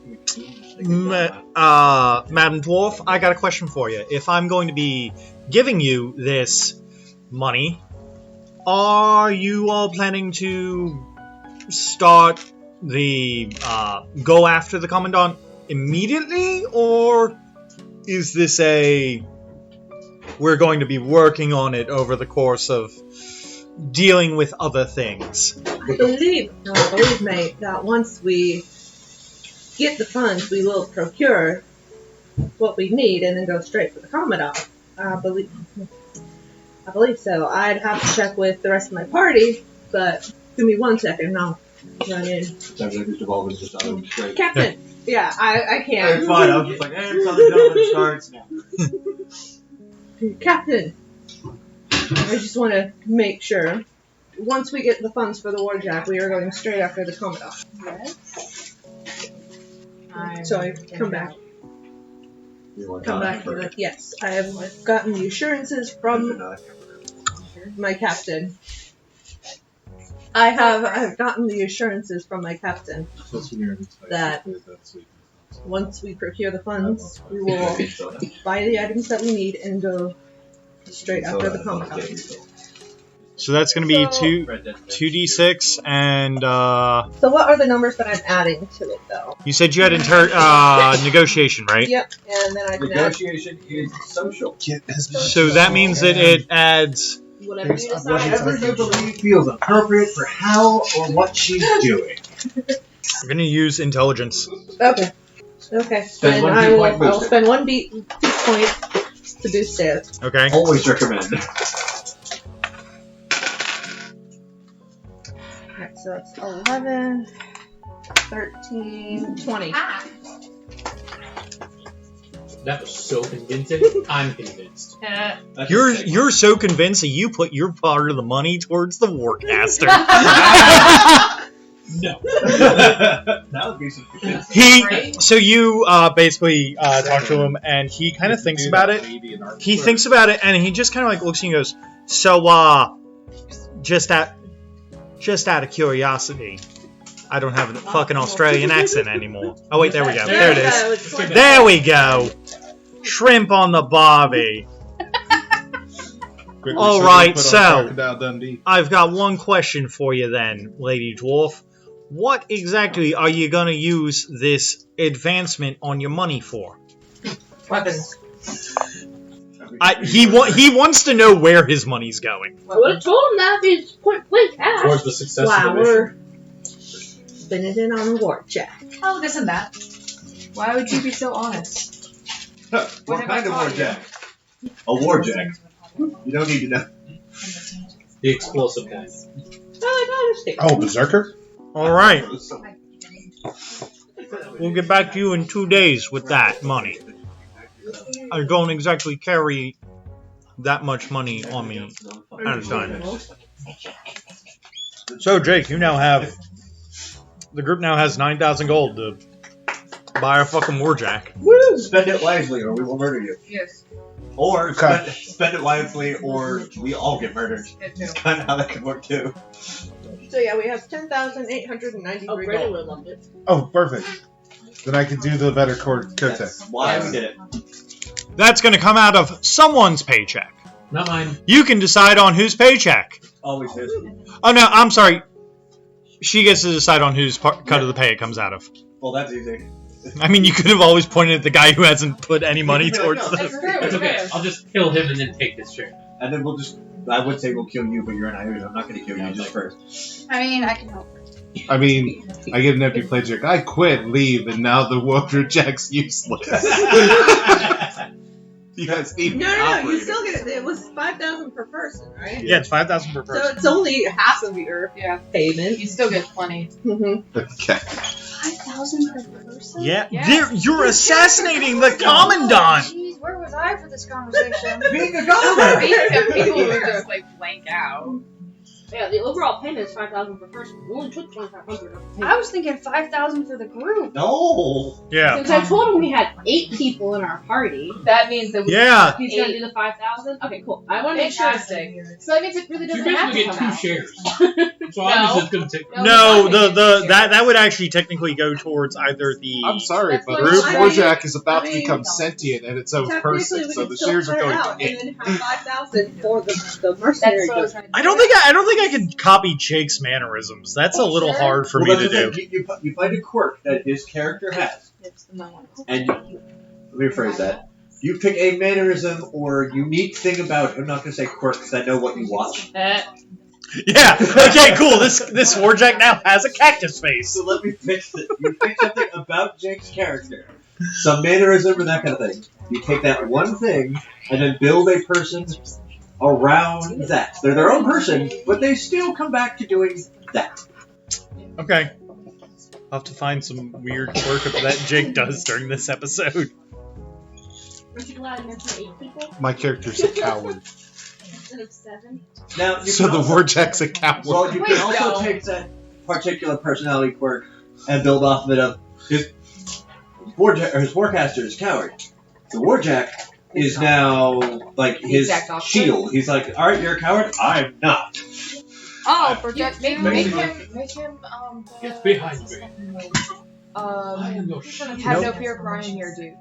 Madam Dwarf, I got a question for you. If I'm going to be giving you this money, are you all planning to start the, go after the Commandant immediately, or is this a we're going to be working on it over the course of dealing with other things.
I believe, mate, that once we get the funds, we will procure what we need and then go straight for the Commandant. I believe so. I'd have to check with the rest of my party, but give me 1 second and I'll run in.
Sounds like Mr. Baldwin's just out of straight.
Captain! Yeah, I can't.
It's fine. I was just like, hey, it's on the gentleman starts now.
Captain, I just want to make sure. Once we get the funds for the Warjack, we are going straight after the Commandant.
Yes.
So I come back. Come back to the, yes, I have gotten the assurances from my captain. I've gotten the assurances from my captain that once we procure the funds, we will buy the items that we need and go straight after the Commandant.
So that's going to be 2d6 and
So what are the numbers that I'm adding to it, though?
you said you had negotiation, right?
Yep, and then I can add
Negotiation is social.
So that means that it adds.
whatever you decide.
Whatever you believe feels appropriate for how or what she's doing.
We're going to use intelligence.
Okay. Okay.
Spend
Then
one
I
beat
will.
point
I will
booster.
spend 1 beat point to boost it.
Okay.
Always recommend.
Alright, so it's 11, 13, 20.
Ah.
That was so convincing. I'm convinced.
You're so convinced that you put your part of the money towards the Warcaster.
No.
That would be some convincing.
So you basically talk to him, and he kind of thinks about it. He thinks about it, and he just kind of like looks at you and goes, "So, just out of curiosity, I don't have a fucking Australian accent anymore. Oh wait, there we go. There it is. There we go. Shrimp on the barbie. All right, so I've got one question for you then, Lady Dwarf. What exactly are you going to use this advancement on your money for?
Weapons.
He wants to know where his money's going.
I would have told him that if he's point blank asked.
Towards the success
Wow,
of the mission.
we're spinning it on the Warjack.
Oh, this and that. Why would you be so honest?
What kind of warjack? A warjack. You don't need to know.
The explosive kind.
Oh, Berserker?
All right. We'll get back to you in 2 days with that money. I don't exactly carry that much money on me at a time. So, Jake, you now have... The group now has 9,000 gold to buy a fucking Warjack.
Woo! Spend it wisely or we will murder you.
Yes.
Or spend it wisely or we all get murdered. It's kind of how that could work too.
So yeah, we have 10,893
Oh, Brandon
gold.
would have loved it.
Oh, perfect. Then I can do the better cote.
That's why we did it.
That's going to come out of someone's paycheck.
Not mine.
You can decide on whose paycheck.
Always is.
Oh, no, I'm sorry. She gets to decide on whose cut of the pay it comes out of.
Well, that's easy.
I mean, you could have always pointed at the guy who hasn't put any money towards
no,
the...
That's true.
It's okay. I'll just kill him and then take his share.
And then we'll just... I would say we'll kill you, but you're an Irish. I'm not going to kill you just first.
I mean, I can help.
I mean, I get an empty paycheck. I quit, leave, and now the Warjack's useless. You guys need
No,
me
you
operating.
still get it. It was 5,000 per person, right?
Yeah, it's 5,000 per
So
person.
it's only half of your payment.
You still get plenty.
Mm-hmm.
Okay.
5,000 per person?
Yeah,
Yes.
you're assassinating the Commandant!
Jeez, where was I for this conversation?
Being a goblin!
People would just like blank out.
Yeah, the overall payment is 5,000 per person. We only took 2,500 of the payment.
I was thinking 5,000 for the group.
No!
Yeah.
Since I told him we had 8 people in our party,
That means that we
Yeah.
he's gonna do the 5,000. Okay, cool. I want to make sure.
Fantastic.
So that means it really
You
doesn't have
basically
to
get
come
2
out.
shares. So I'm just going to take...
No, that would actually technically go towards either the...
I'm sorry,
That's
but
what
Group
I
Warjack is about
I
to
mean,
become sentient and its own
Technically,
person,
we
so
can
the
still
shares are
clear
going
out
to
and then have 5,000 for the
That's
mercenary.
what I was trying to
I don't think I could copy Jake's mannerisms. That's a little hard for me
Well,
to
that's
do.
the thing. You find a quirk that his character has.
It's the moment.
And let me rephrase that. You pick a mannerism or unique thing about. I'm not gonna say quirk because I know what you watch.
Yeah. Okay. Cool. This warjack now has a cactus face.
So let me fix it. You pick something about Jake's character, some mannerism or that kind of thing. You take that one thing and then build a person around that. They're their own person, but they still come back to doing that.
Okay. I'll have to find some weird quirk that Jake does during this episode.
Weren't you allowed to mention 8 people
My character's a coward.
instead of 7?
Now, you
So
can
the
also,
warjack's a coward.
well, you
Wait,
can also
no.
take that particular personality quirk and build off of it. Of his warcaster is coward. The warjack is now like his
exact opposite.
shield. He's like, all right, you're a coward. I'm not.
Oh, project
Make
make
him-
him
Get behind me. I am no
have no fear crying here, dude.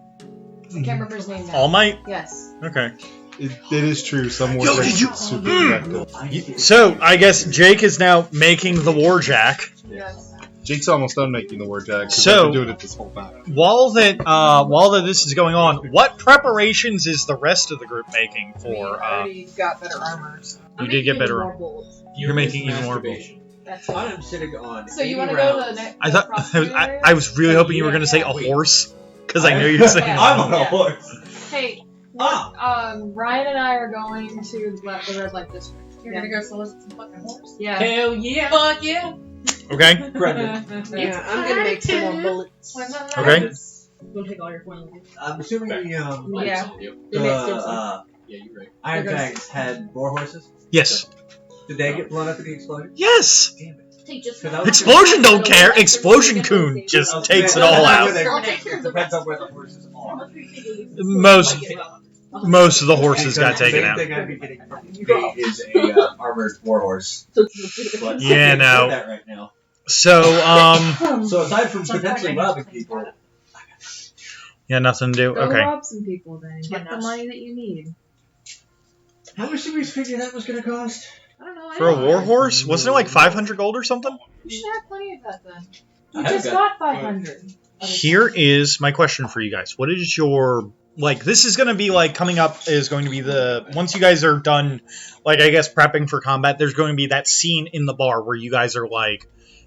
I can't remember his name now.
All Might.
Yes.
Okay.
It is true. Some
Yo,
warjacks
did you-
are super effective.
So I guess Jake is now making the warjack.
Yes.
Jake's almost done making the warjack. 'Cause
So-
I've been doing it this whole time.
While that this is going on, what preparations is the rest of the group making
I
for?
already got better armor. So.
You did get better. You're making even more
masturbation.
That's it.
I'm sitting on.
So you
80
want to go to the
rounds.
next?
I thought I was really hoping you were going to say a horse because I knew you were saying.
Yeah.
I'm on a
Yeah.
horse.
Hey, Ryan and I are going to the red light district.
You're gonna go solicit some fucking horse?
Yeah.
Hell yeah.
Fuck yeah.
Okay.
Brendan.
Yeah, I'm gonna make some more bullets.
Okay.
Don't take all your foil.
I'm assuming the
Yeah.
the
Yeah, you're right.
Iron Fangs had more horses.
Yes.
Did they get blown up in the explosion?
Yes.
Damn it.
Take just
Explosion don't care. Explosion Coon just takes it all out.
It depends on where the horses are.
Most of the horses got taken
The
out.
main thing I'd be getting from you is a armored warhorse. But
Yeah,
I can't
no.
do that right now.
So
So aside from potentially robbing people,
yeah, nothing to do.
Go
Okay.
rob some people then. Get the money that you need.
how much did we figure that was going to cost?
I don't know.
For a war horse, wasn't it like 500 gold or something?
You should have plenty of that then.
I
You
haven't
just
got-
got 500.
Here is my question for you guys. What is your this is going to be like coming up is going to be the once you guys are done like I guess prepping for combat, there's going to be that scene in the bar where you guys are like,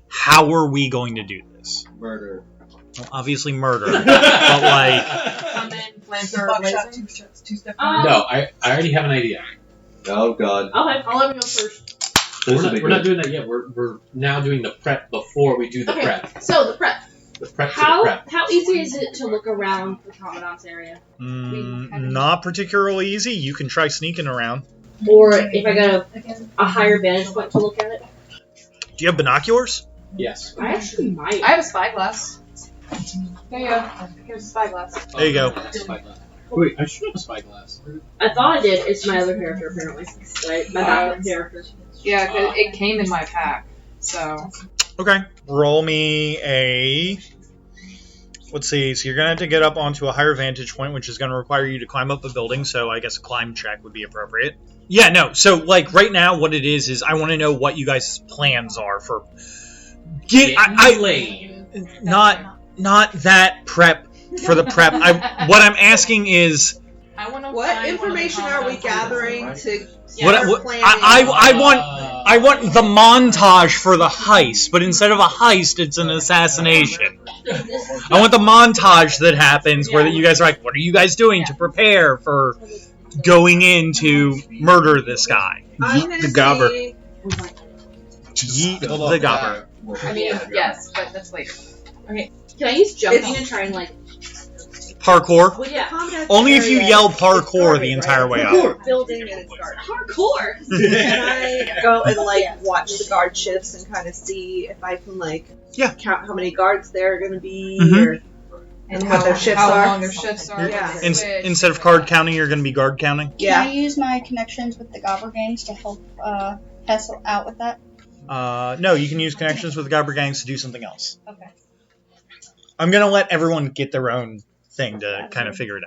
how are we going to do this?
Murder.
Well, obviously murder. But like
Come in, planter,
Buckshot,
blazing.
two-step.
No, I already have an idea.
Oh God.
I'll let me go first.
We're not doing that yet. We're now doing the prep before we do the
Okay.
prep.
So the prep.
The prep to the
How
prep.
easy is it to look around the commandant's area?
not particularly easy. You can try sneaking around.
Or if I got a higher vantage point to look at it?
Do you have binoculars?
Yes.
I actually might.
I have a spyglass. There you go. Here's a spyglass.
There you go.
Spyglass. Wait, I should have a spyglass.
I thought I did. It's my other character, apparently. Right? My backup character.
Yeah, because it came in my pack. So.
Okay. Roll me a. Let's see. So you're gonna have to get up onto a higher vantage point, which is gonna require you to climb up a building. So I guess a climb check would be appropriate. Yeah. No. So like right now, what it is I want to know what you guys' plans are for. Not that prep for the prep. What I'm asking is.
What information are we gathering to
What
planning?
I want the montage for the heist, but instead of a heist, it's an assassination. I want the montage that happens where you guys are like, what are you guys doing to prepare for going in to murder this guy?
I'm
Yeet
gonna
the gobber.
say-
Yeet the gobber.
I mean, yes, but that's later.
Okay. Can I use jumping and try and like?
Parkour.
Well, yeah.
Only if you
area
yell
is
parkour
guarded,
the entire way up.
right? Building and it's guarded.
Hardcore.
Can I go and like watch the guard shifts and kind of see if I can like count how many guards there are going to be or
And
what their shifts
how
are?
long their shifts are.
Yeah.
Instead of card counting, you're going to be guard counting?
Yeah.
Can I use my connections with the gobber gangs to help Hess out with that?
No, you can use connections with the Gobber gangs to do something else.
Okay.
I'm going to let everyone get their own thing to kind of figure it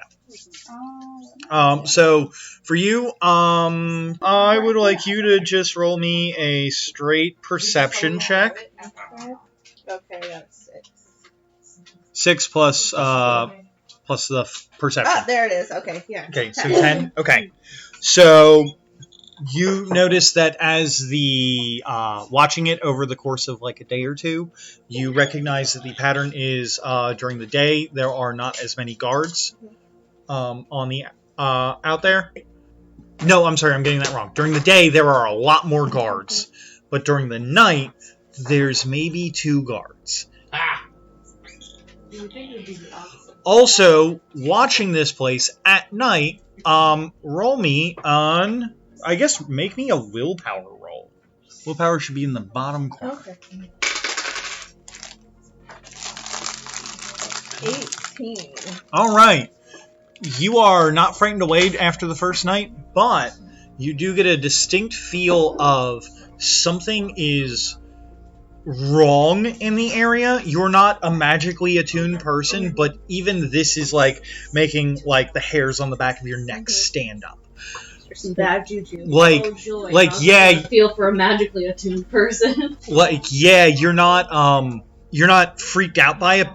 out. So for you, I would like you to just roll me a straight perception check.
Okay, that's 6.
6 plus plus the perception.
Ah, there it is. Okay, yeah.
Okay, so 10. Okay, so you notice that as the watching it over the course of like a day or two, you recognize that the pattern is during the day there are not as many guards on the out there. No, I'm sorry, I'm getting that wrong. During the day there are a lot more guards, but during the night there's maybe 2 guards. Also, watching this place at night, roll me on, I guess, make me a willpower roll. Willpower should be in the bottom corner.
Okay. 18.
All right. You are not frightened away after the first night, but you do get a distinct feel of something is wrong in the area. You're not a magically attuned person, but even this is like making like the hairs on the back of your neck stand up.
There's some bad juju.
Like,
Oh, joy.
like,
How's
yeah.
it feel for a magically attuned person.
Like, yeah, you're not freaked out by it,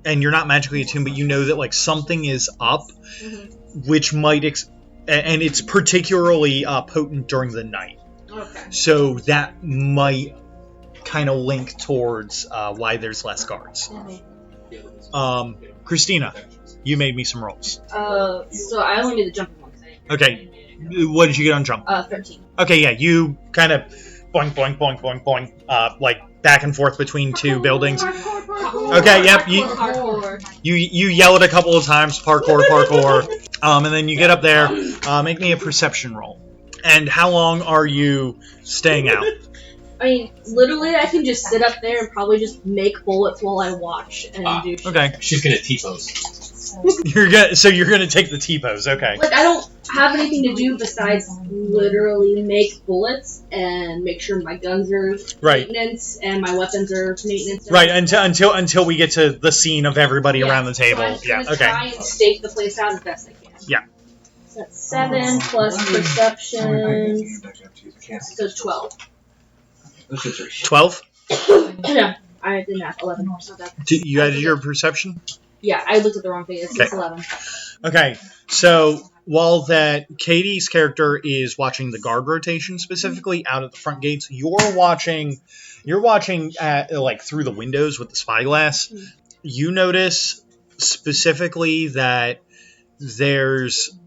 and you're not magically attuned, but you know that like something is up, which might and it's particularly potent during the night.
Okay.
So that might kind of link towards why there's less guards. Christina, you made me some rolls.
So I only did the jumping one.
Okay, what did you get on jump?
13.
Okay, yeah, you kind of boing, boing, boing, boing, boing, like back and forth between 2 buildings. Okay, yep, you yell it a couple of times, parkour, and then you get up there, make me a perception roll. And how long are you staying out?
I mean, literally, I can just sit up there and probably just make bullets while I watch and do shit.
Okay.
She's gonna T-pose.
You're gonna take the T-pose, okay.
Like, I don't have anything to do besides literally make bullets and make sure my guns are maintenance and my weapons are maintenance.
Right, until we get to the scene of everybody around the table.
So I'm just gonna
okay.
try and stake the place out as best I can.
Yeah.
So that's 7 plus perception. So it's 12.
12?
Yeah, I did math. 11. So that's,
You added your perception?
yeah, I looked at the wrong thing. It's 11.
Okay, so while that Katie's character is watching the guard rotation, specifically out at the front gates, you're watching at, like through the windows with the spyglass. You notice specifically that there's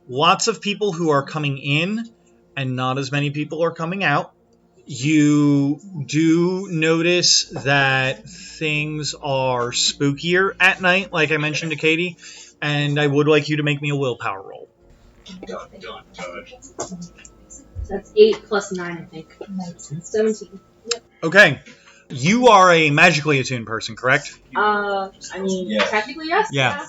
lots of people who are coming in and not as many people are coming out. You do notice that things are spookier at night, like I mentioned to Katie, and I would like you to make me a willpower roll.
That's 8 plus 9, I think. 17. Yep.
Okay. You are a magically attuned person, correct?
I mean, technically, yes.
Yeah.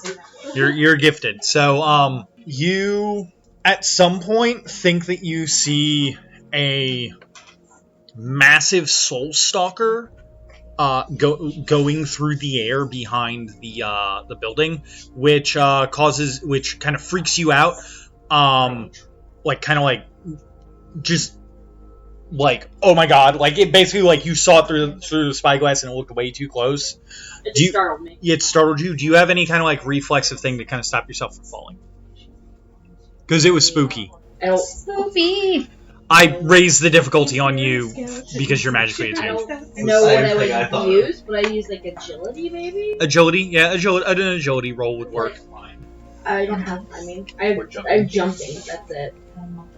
You're gifted. So, you at some point think that you see a massive soul stalker going through the air behind the building, which kind of freaks you out, just like, oh my god, like it basically like you saw it through the spyglass and it looked way too close.
It startled me.
It startled you. Do you have any kind of like reflexive thing to kind of stop yourself from falling? Because it was spooky.
Spooky.
I raised the difficulty on you because you're magically attuned.
I don't know what I would use. Would I use like agility, maybe?
Agility, yeah, an agility roll would work.
I don't have. I mean, I have jumping. That's it.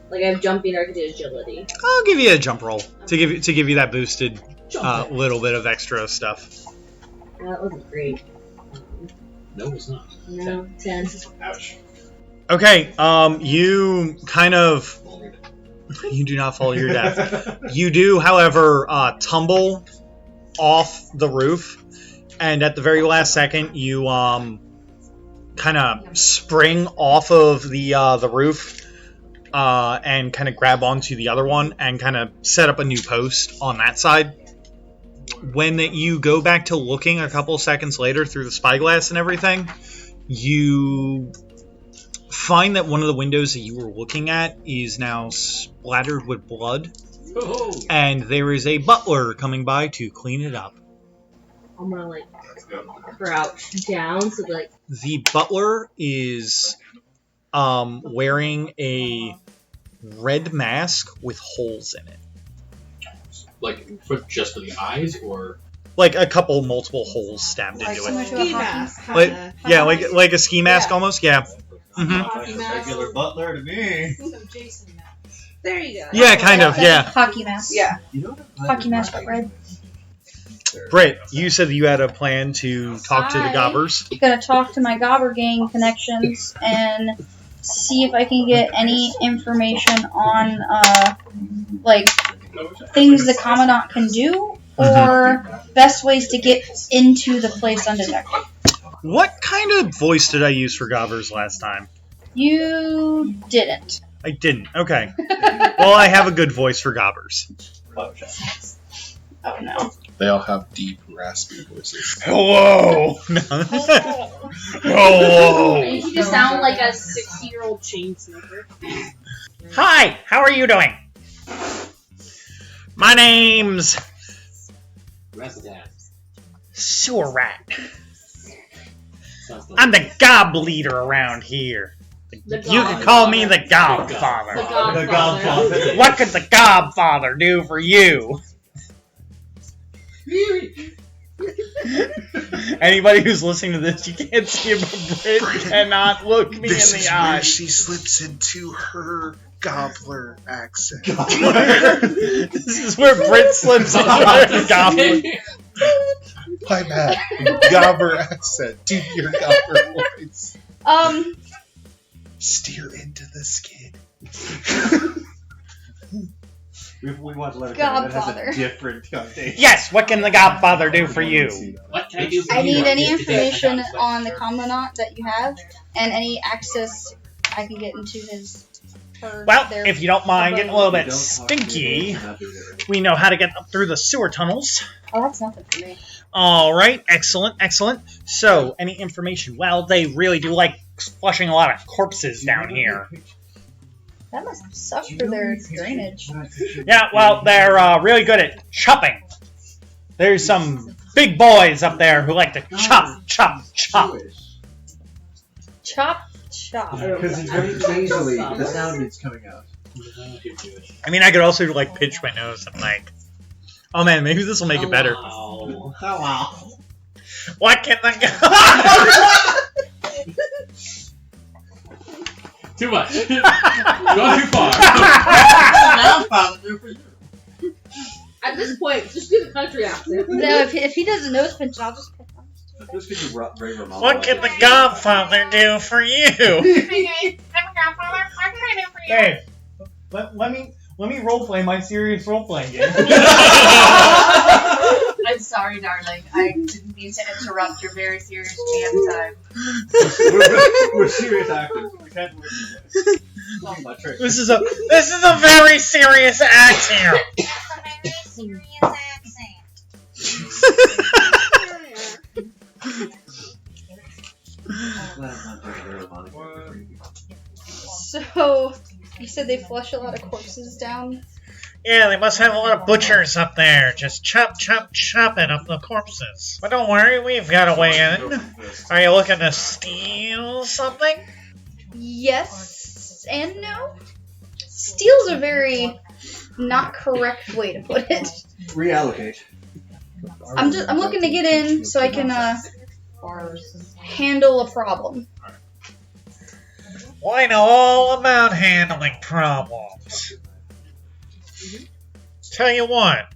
Like I have jumping, or I could do agility.
I'll give you a jump roll to give you that boosted little bit of extra stuff.
That wasn't great.
No, it's not.
No, 10.
Ouch.
Okay, you kind of. You do not fall to your death. You do, however, tumble off the roof, and at the very last second, you kind of spring off of the roof and kind of grab onto the other one and kind of set up a new post on that side. When you go back to looking a couple seconds later through the spyglass and everything, you find that one of the windows that you were looking at is now splattered with blood, and there is a butler coming by to clean it up.
I'm gonna like crouch down so like
The butler is wearing a red mask with holes in it.
Like, just for the eyes, or
Like a couple multiple holes stabbed
Like
into
similar
it.
to a hockey.
Like, yeah, like a ski mask almost, yeah. Mm-hmm.
That's a regular butler to me.
there you go.
Yeah, kind of, yeah.
Hockey mask.
Yeah.
You know
Hockey mask, but red.
Britt, you said that you had a plan to talk to the
I-
gobbers.
Gonna talk to my gobber gang connections and see if I can get any information on like things the commandant can do or best ways to get into the place undetected.
What kind of voice did I use for gobbers last time?
You didn't.
I didn't. Okay. Well, I have a good voice for gobbers.
Oh no.
They all have deep, raspy voices.
Hello. Hello.
You just sound like a 60-year-old chain smoker.
Hi. How are you doing? My name's Sewer Rat. I'm the gob leader around here. You can call me the Gobfather.
The Gobfather.
What could the Gobfather do for you? Anybody who's listening to this, you can't see it, but Britt cannot look me
This
in
is
the
where
eye.
she slips into her gobbler accent.
This is where Britt slips into her goblin.
My bad. Gobber accent. Do your gobber voice. Steer into the skid.
We watched Letter that has
Godfather.
a different connotation.
Yes, what can the Gobfather do for you?
what can I do for
I
you?
need any
If they-
information on the commandant that you have and any access I can get into his.
Well, if you don't mind getting a little bit stinky, we know how to get up through the sewer tunnels.
Oh, that's nothing for me.
All right, excellent, excellent. So, any information? Well, they really do like flushing a lot of corpses down here.
That must suck for their drainage.
Yeah, well, they're really good at chopping. There's some big boys up there who like to chop, chop, chop.
Chop, chop.
Because it's very nasally, the sound is coming out.
I mean, I could also like pinch my nose and like, oh man, maybe this will make it better.
Oh, wow.
What can the
Too much. Gone too far.
At this point, just do the country accent.
No, if he does a nose pinch, I'll just pick on
This could be Ray Romano.
What can the Gobfather do for you? Hey, let me roleplay my serious roleplaying game.
I'm sorry, darling. I didn't mean to interrupt your very serious jam time.
We're serious actors. We can't win this. My trick.
This is a very serious act here.
So, you said they flush a lot of corpses down?
Yeah, they must have a lot of butchers up there, just chopping up the corpses. But don't worry, we've got a way in. Are you looking to steal something?
Yes and no. Steal's a very not correct way to put it.
Reallocate.
I'm looking to get in so I can handle a problem.
Well, I know all about handling problems. Tell you what,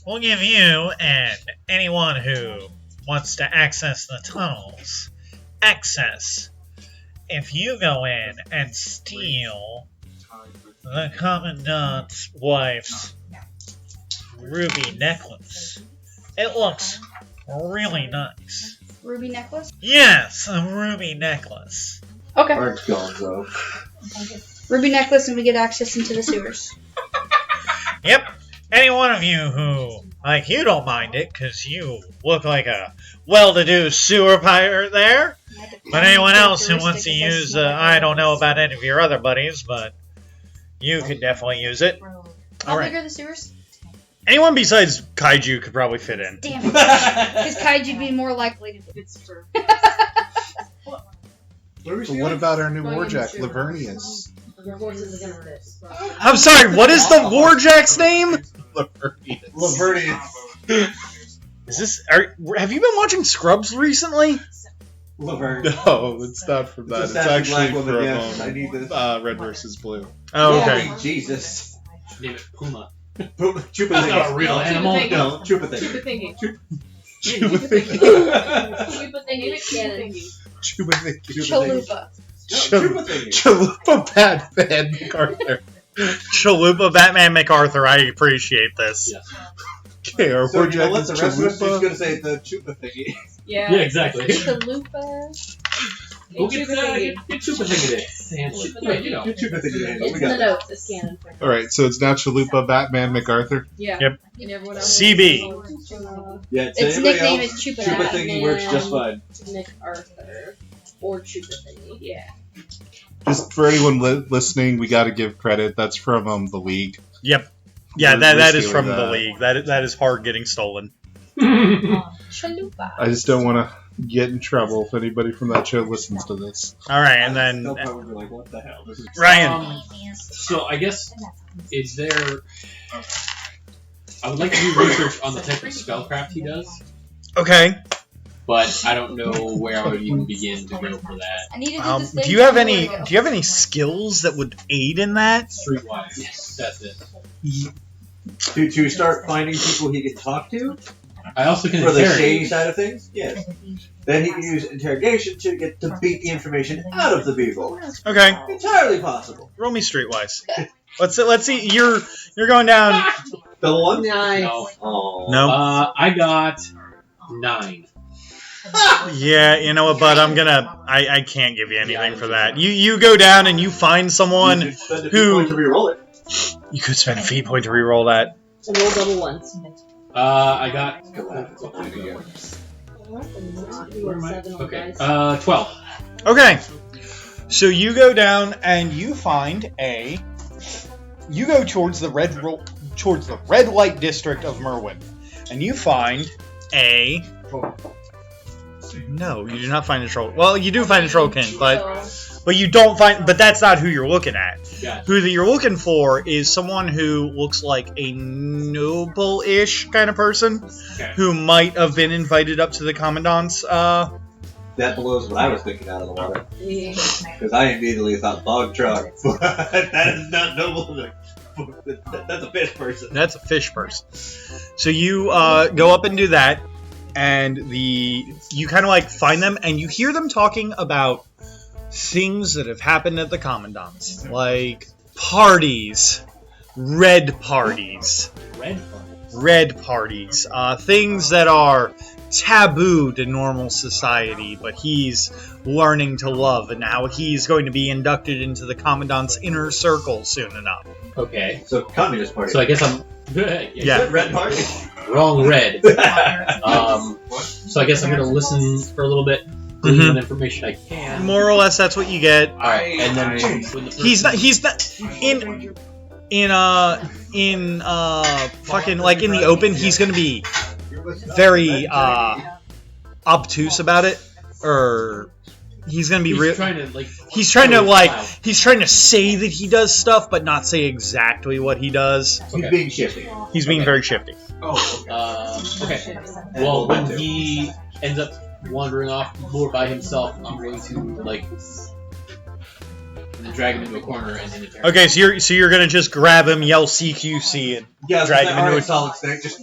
we'll give you and anyone who wants to access the tunnels access. If you go in and steal the commandant's wife's ruby necklace, it looks really nice.
Ruby necklace?
Yes, a ruby necklace.
Okay.
Aren't Gonzo.
Ruby necklace and we get access into the sewers.
Yep. Any one of you who, like, you don't mind it, because you look like a well-to-do sewer pirate there. But anyone else who wants to use, I don't know about any of your other buddies, but you could definitely use it.
How
Alright.
big are the sewers?
Anyone besides Kaiju could probably fit in.
Damn it. Because Kaiju be more likely to do it.
It's true.
But what about our new Warjack, Lavernius?
Your horse is gonna fit.
I'm sorry, what is the Warjack's name?
Lavernius.
Is this? Have you been watching Scrubs recently?
Laverne.
No, it's not from that.
It's
It's
a
actually
black woman,
from
yes, I need this.
Red versus Blue.
Oh, okay.
Holy Jesus.
Name it Puma.
Chupa
That's not a real
No,
animal.
No, Chupa thing.
Chupa thingy.
Chupa thingy.
Chupa thingy is canon.
Chupa thingy.
Chalupa.
Chupa thingy.
Chalupa Batman MacArthur.
Chalupa Batman MacArthur, I appreciate this.
Yes.
Okay, our
So you know
Warjack
what?
is
The rest of us are just
Chalupa.
gonna say the Chupa thingy.
Yeah.
Yeah, exactly.
Chalupa.
Go get Chupa thingy to handle it. Yeah, you know.
Chupa thingy.
It's
We
in the
got it.
notes. It's canon.
Alright, so it's now Chalupa Batman MacArthur.
Yeah.
Yep.
And everyone else
CB.
Yeah, to
Its
anybody
nickname
else,
is Chupa
Chupa
Batman.
thingy works just fine.
Nick Arthur. Or Chupa thingy.
Yeah.
Just for anyone listening, we got to give credit. That's from the League.
Yep. Yeah,
We're
that is
stealing
from the
that.
League. That is hard getting stolen.
Chalupa.
I just don't want to get in trouble if anybody from that show listens to this.
All right, and then
They'll probably be like, what the hell? This is
Ryan.
So I guess is there? I would like to do research on the type of spellcraft he does,
Okay.
but I don't know where I would even begin to go for that.
I need to do this thing.
Do you have
before
any?
I go.
Do you have any skills that would aid in that?
Streetwise, yes, that's it.
to start finding people he can talk to
I also can
for the
interrogate.
shady side of things. Yes. Then he can use interrogation to get to beat the information out of the people.
Okay.
Entirely possible.
Roll me streetwise. Let's see. You're going down.
Double one?
Nice.
No.
Oh.
No.
I got 9.
Yeah, you know what, bud? I can't give you anything for that. You go down and you find someone.
You could spend a
who-
point to reroll it.
You could spend a feat point to reroll that.
So roll double ones.
I got. Okay. 12.
Okay. So you go down and you find a. You go towards the red light district of Merwin, and you find a. No, you do not find a troll. Well, you do find a trollkin, but you don't find. But that's not who you're looking at.
Gotcha.
Who that you're looking for is someone who looks like a noble-ish kind of person,
Okay.
who might have been invited up to the commandant's.
That blows what I was thinking out of the water. Because I immediately thought bog truck. That is not noble. That's a fish person.
That's a fish person. So you go up and do that, and you kind of like find them, and you hear them talking about things that have happened at the commandant's, like parties, red parties, things that are taboo to normal society, but he's learning to love, and now he's going to be inducted into the commandant's inner circle soon enough.
Okay.
So communist party.
So I guess I'm.
Yeah.
Red party.
Wrong red. So I guess I'm gonna listen for a little bit, glean what information I can.
More or less, that's what you get.
All right, and then when the
He's not in fucking like in the open. He's gonna be very obtuse about it, or he's gonna be
he's
real.
trying to like.
He's trying to say that he does stuff, but not say exactly what he does.
He's being shifty.
He's being very shifty.
Okay. Well, when he ends up wandering off more by himself, I'm going to like drag him into a corner and then interrogate.
Okay, so you're gonna just grab him, yell CQC, and
Yeah,
drag him into a.
solid snake. Just.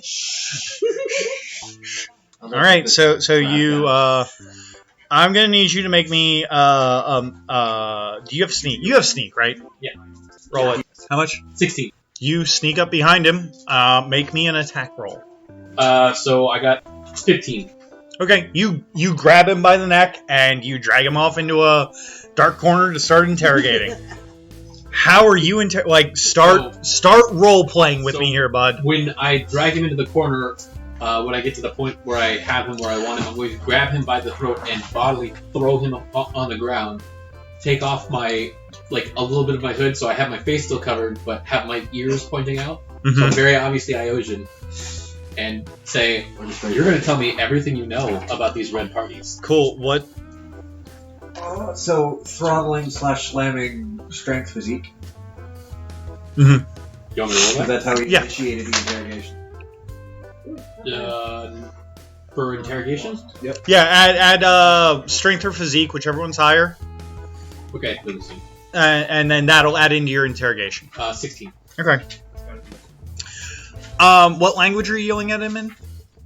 All right, so you I'm gonna need you to make me do you have sneak? You have sneak, right?
Yeah.
Roll it. How much?
16.
You sneak up behind him. Make me an attack roll.
So I got 15.
Okay, you grab him by the neck and you drag him off into a dark corner to start interrogating. How are you start role playing with me here, bud?
When I drag him into the corner, when I get to the point where I have him where I want him, I'm going to grab him by the throat and bodily throw him on the ground. Take off a little bit of my hood so I have my face still covered, but have my ears pointing out. So very obviously Iosian. And say, you're going to tell me everything you know about these red parties.
Cool. What?
So, throttling / slamming strength physique.
You want me to roll that?
That's how he
Yeah.
initiated the interrogation.
For interrogation?
Yep.
Yeah, add strength or physique, whichever one's higher.
Okay, let me see.
And then that'll add into your interrogation.
16.
Okay. What language are you yelling at him in?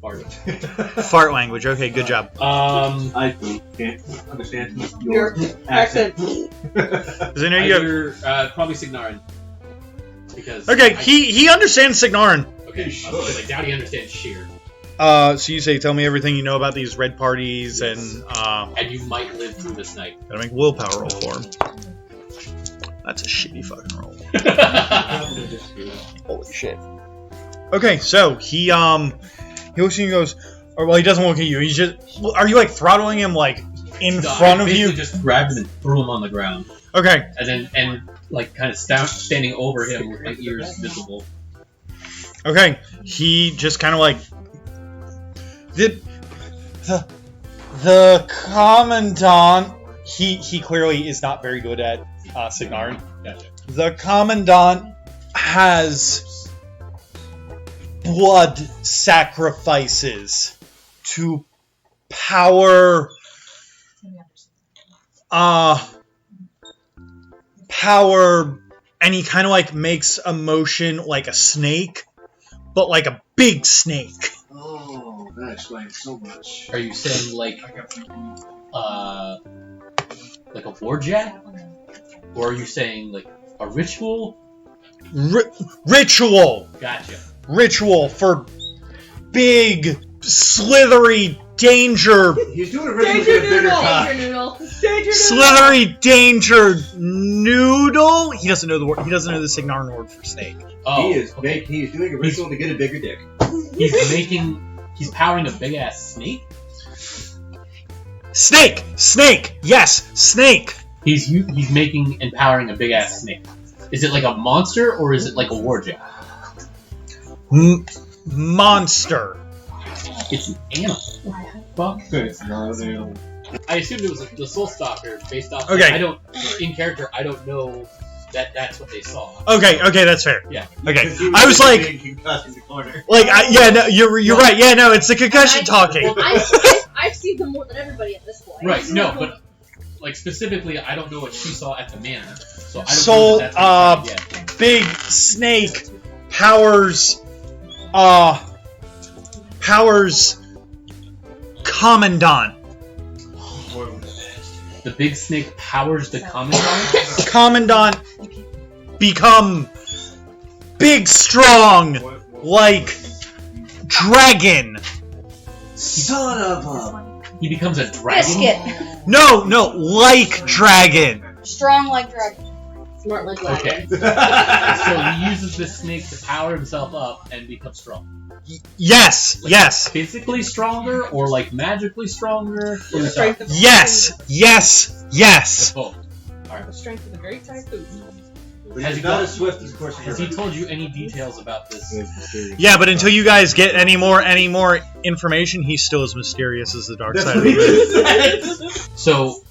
Fart.
Fart language. Okay, good job.
I can't understand
Your accent.
Does I know you have...
Probably Signarin. Because
Okay, he understands Signarin.
Okay, I doubt he understands Sheer.
So you say, tell me everything you know about these red parties, and
you might live through this night.
Gotta make willpower roll for him. That's a shitty fucking roll. Holy shit. Okay, so he looks at you and goes, or well, he doesn't look at you. He's just, are you like throttling him like in front of you?
Just grabbed him and threw him on the ground.
Okay.
And like kind of standing over him with my ears visible.
Okay, he just kind of like the commandant. He clearly is not very good at Signarin.
Gotcha.
The commandant has blood sacrifices to power and he kind of like makes a motion like a snake, but like a big snake.
Oh, that explains so much.
Are you saying like a warjack? Or are you saying like a ritual?
Ritual!
Gotcha.
Ritual for big, slithery danger.
He's doing a ritual with a bigger cock.
Danger noodle. Danger noodle.
Slithery danger noodle. He doesn't know the word. He doesn't know the Signarin word for snake.
Oh,
He is doing a ritual to get a bigger dick.
He's powering a big ass snake.
Snake. Yes, snake.
He's making and powering a big ass snake. Is it like a monster or is it like a warjack?
Monster.
It's an animal. Fuck. It's not an animal. I assumed it was the Soul Stalker based off.
Okay.
In character, I don't know that's what they saw.
Okay, that's fair.
Yeah.
Okay. I was like, no, you're right. Yeah, no, it's the concussion talking.
Well, I've seen them more than everybody at this point.
Right. No, but like specifically, I don't know what she saw at the manor, so I don't
Soul,
know if that's what
big snake powers commandant.
The big snake powers the commandant.
Commandant become big, strong, like dragon.
Son of a...
He becomes a dragon.
Biscuit.
No, like dragon.
Strong like dragon.
Smart like
Okay.
dragon.
So he uses the snake to power himself up and become strong.
Yes,
Like,
yes.
Physically stronger or like magically stronger? Or
Strength of
Yes.
both. Alright.
The strength of a great typhoon.
But he's not as swift as course.
Has he told you any details about this?
Yeah, but until you guys get any more information, he's still as mysterious as the dark side of the moon.
So,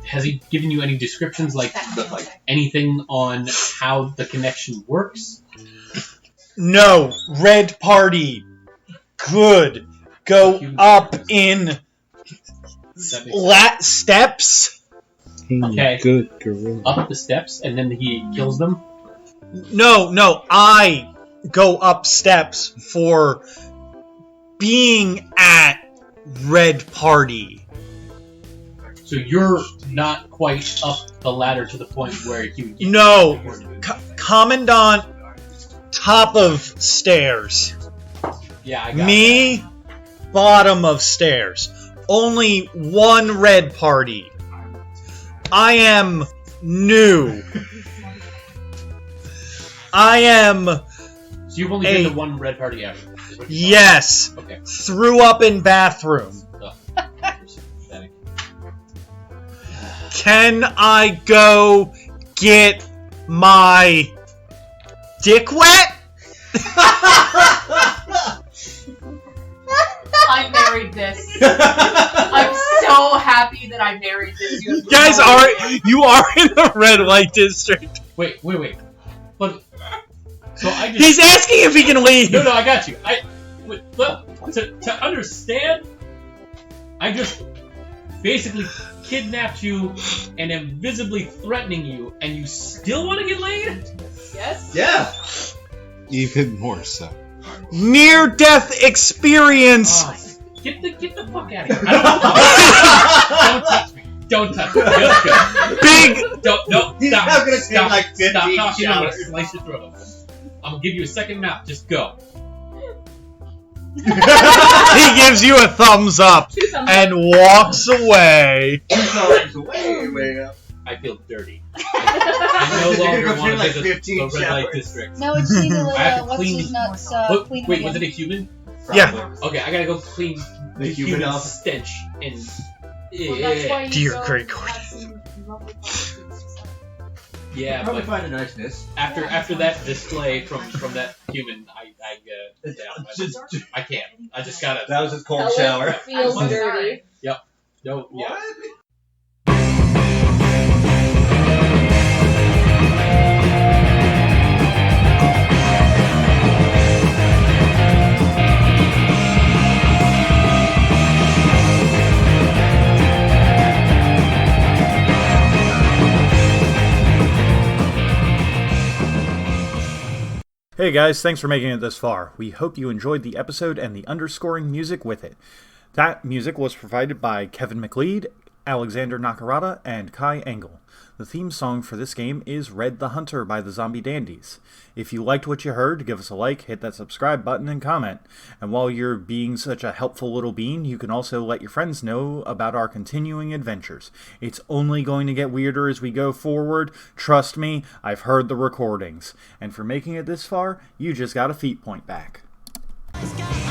has he given you any descriptions, like anything on how the connection works?
No, red party. Good. Go up in steps.
Okay.
Good gorilla.
Up the steps, and then he kills them?
No, I go up steps for being at red party.
So you're not quite up the ladder to the point where he would get
No, commandant, top of stairs.
Yeah, I got
Me, bottom of stairs. Only one red party. I am new. I am.
So you've only been to one red party ever? is what you're
Yes.
talking about? Okay.
Threw up in bathroom.
Pathetic.
Can I go get my dick wet?
I married this. I'm so happy that I married this.
You guys you are in the red light district.
Wait. But so I just.
He's asking if he can leave.
No, I got you. To understand, I just basically kidnapped you and am visibly threatening you, and you still want to get laid?
Yes.
Yeah.
Even more so.
Near-death experience.
Get the fuck out of here! Don't touch me! Just go.
Big.
Don't.
He's
Stop.
now gonna take
Stop.
like 15
Stop talking. I'm gonna
showers.
slice your throat open. I'm gonna give you a second map. Just go.
He gives you a thumbs up
Two thumbs
and walks away.
Way up.
I feel dirty. I no
You're
longer
gonna go
want
through,
to
like,
visit
15
the red light
showers.
district.
No, it's need to
I have to
what's
clean
his
these-
nuts,
Look,
clean
wait,
him
was it a
again.
human?
Yeah.
Okay, I gotta go clean the
human
human
up.
stench and.
Well, that's why you
Dear
go
great
have
God.
some lovely conversations.
Yeah,
Probably
but
find a niceness.
after that display from that human, I can't. I just gotta.
That was his cold
Hellith
shower.
feels
I'm
dirty.
No, yeah.
Hey guys, thanks for making it this far. We hope you enjoyed the episode and the underscoring music with it. That music was provided by Kevin McLeod, Alexander Nakarada, and Kai Engel. The theme song for this game is Red the Hunter by the Zombie Dandies. If you liked what you heard, give us a like, hit that subscribe button, and comment. And while you're being such a helpful little bean, you can also let your friends know about our continuing adventures. It's only going to get weirder as we go forward. Trust me, I've heard the recordings. And for making it this far, you just got a feet point back.
Sky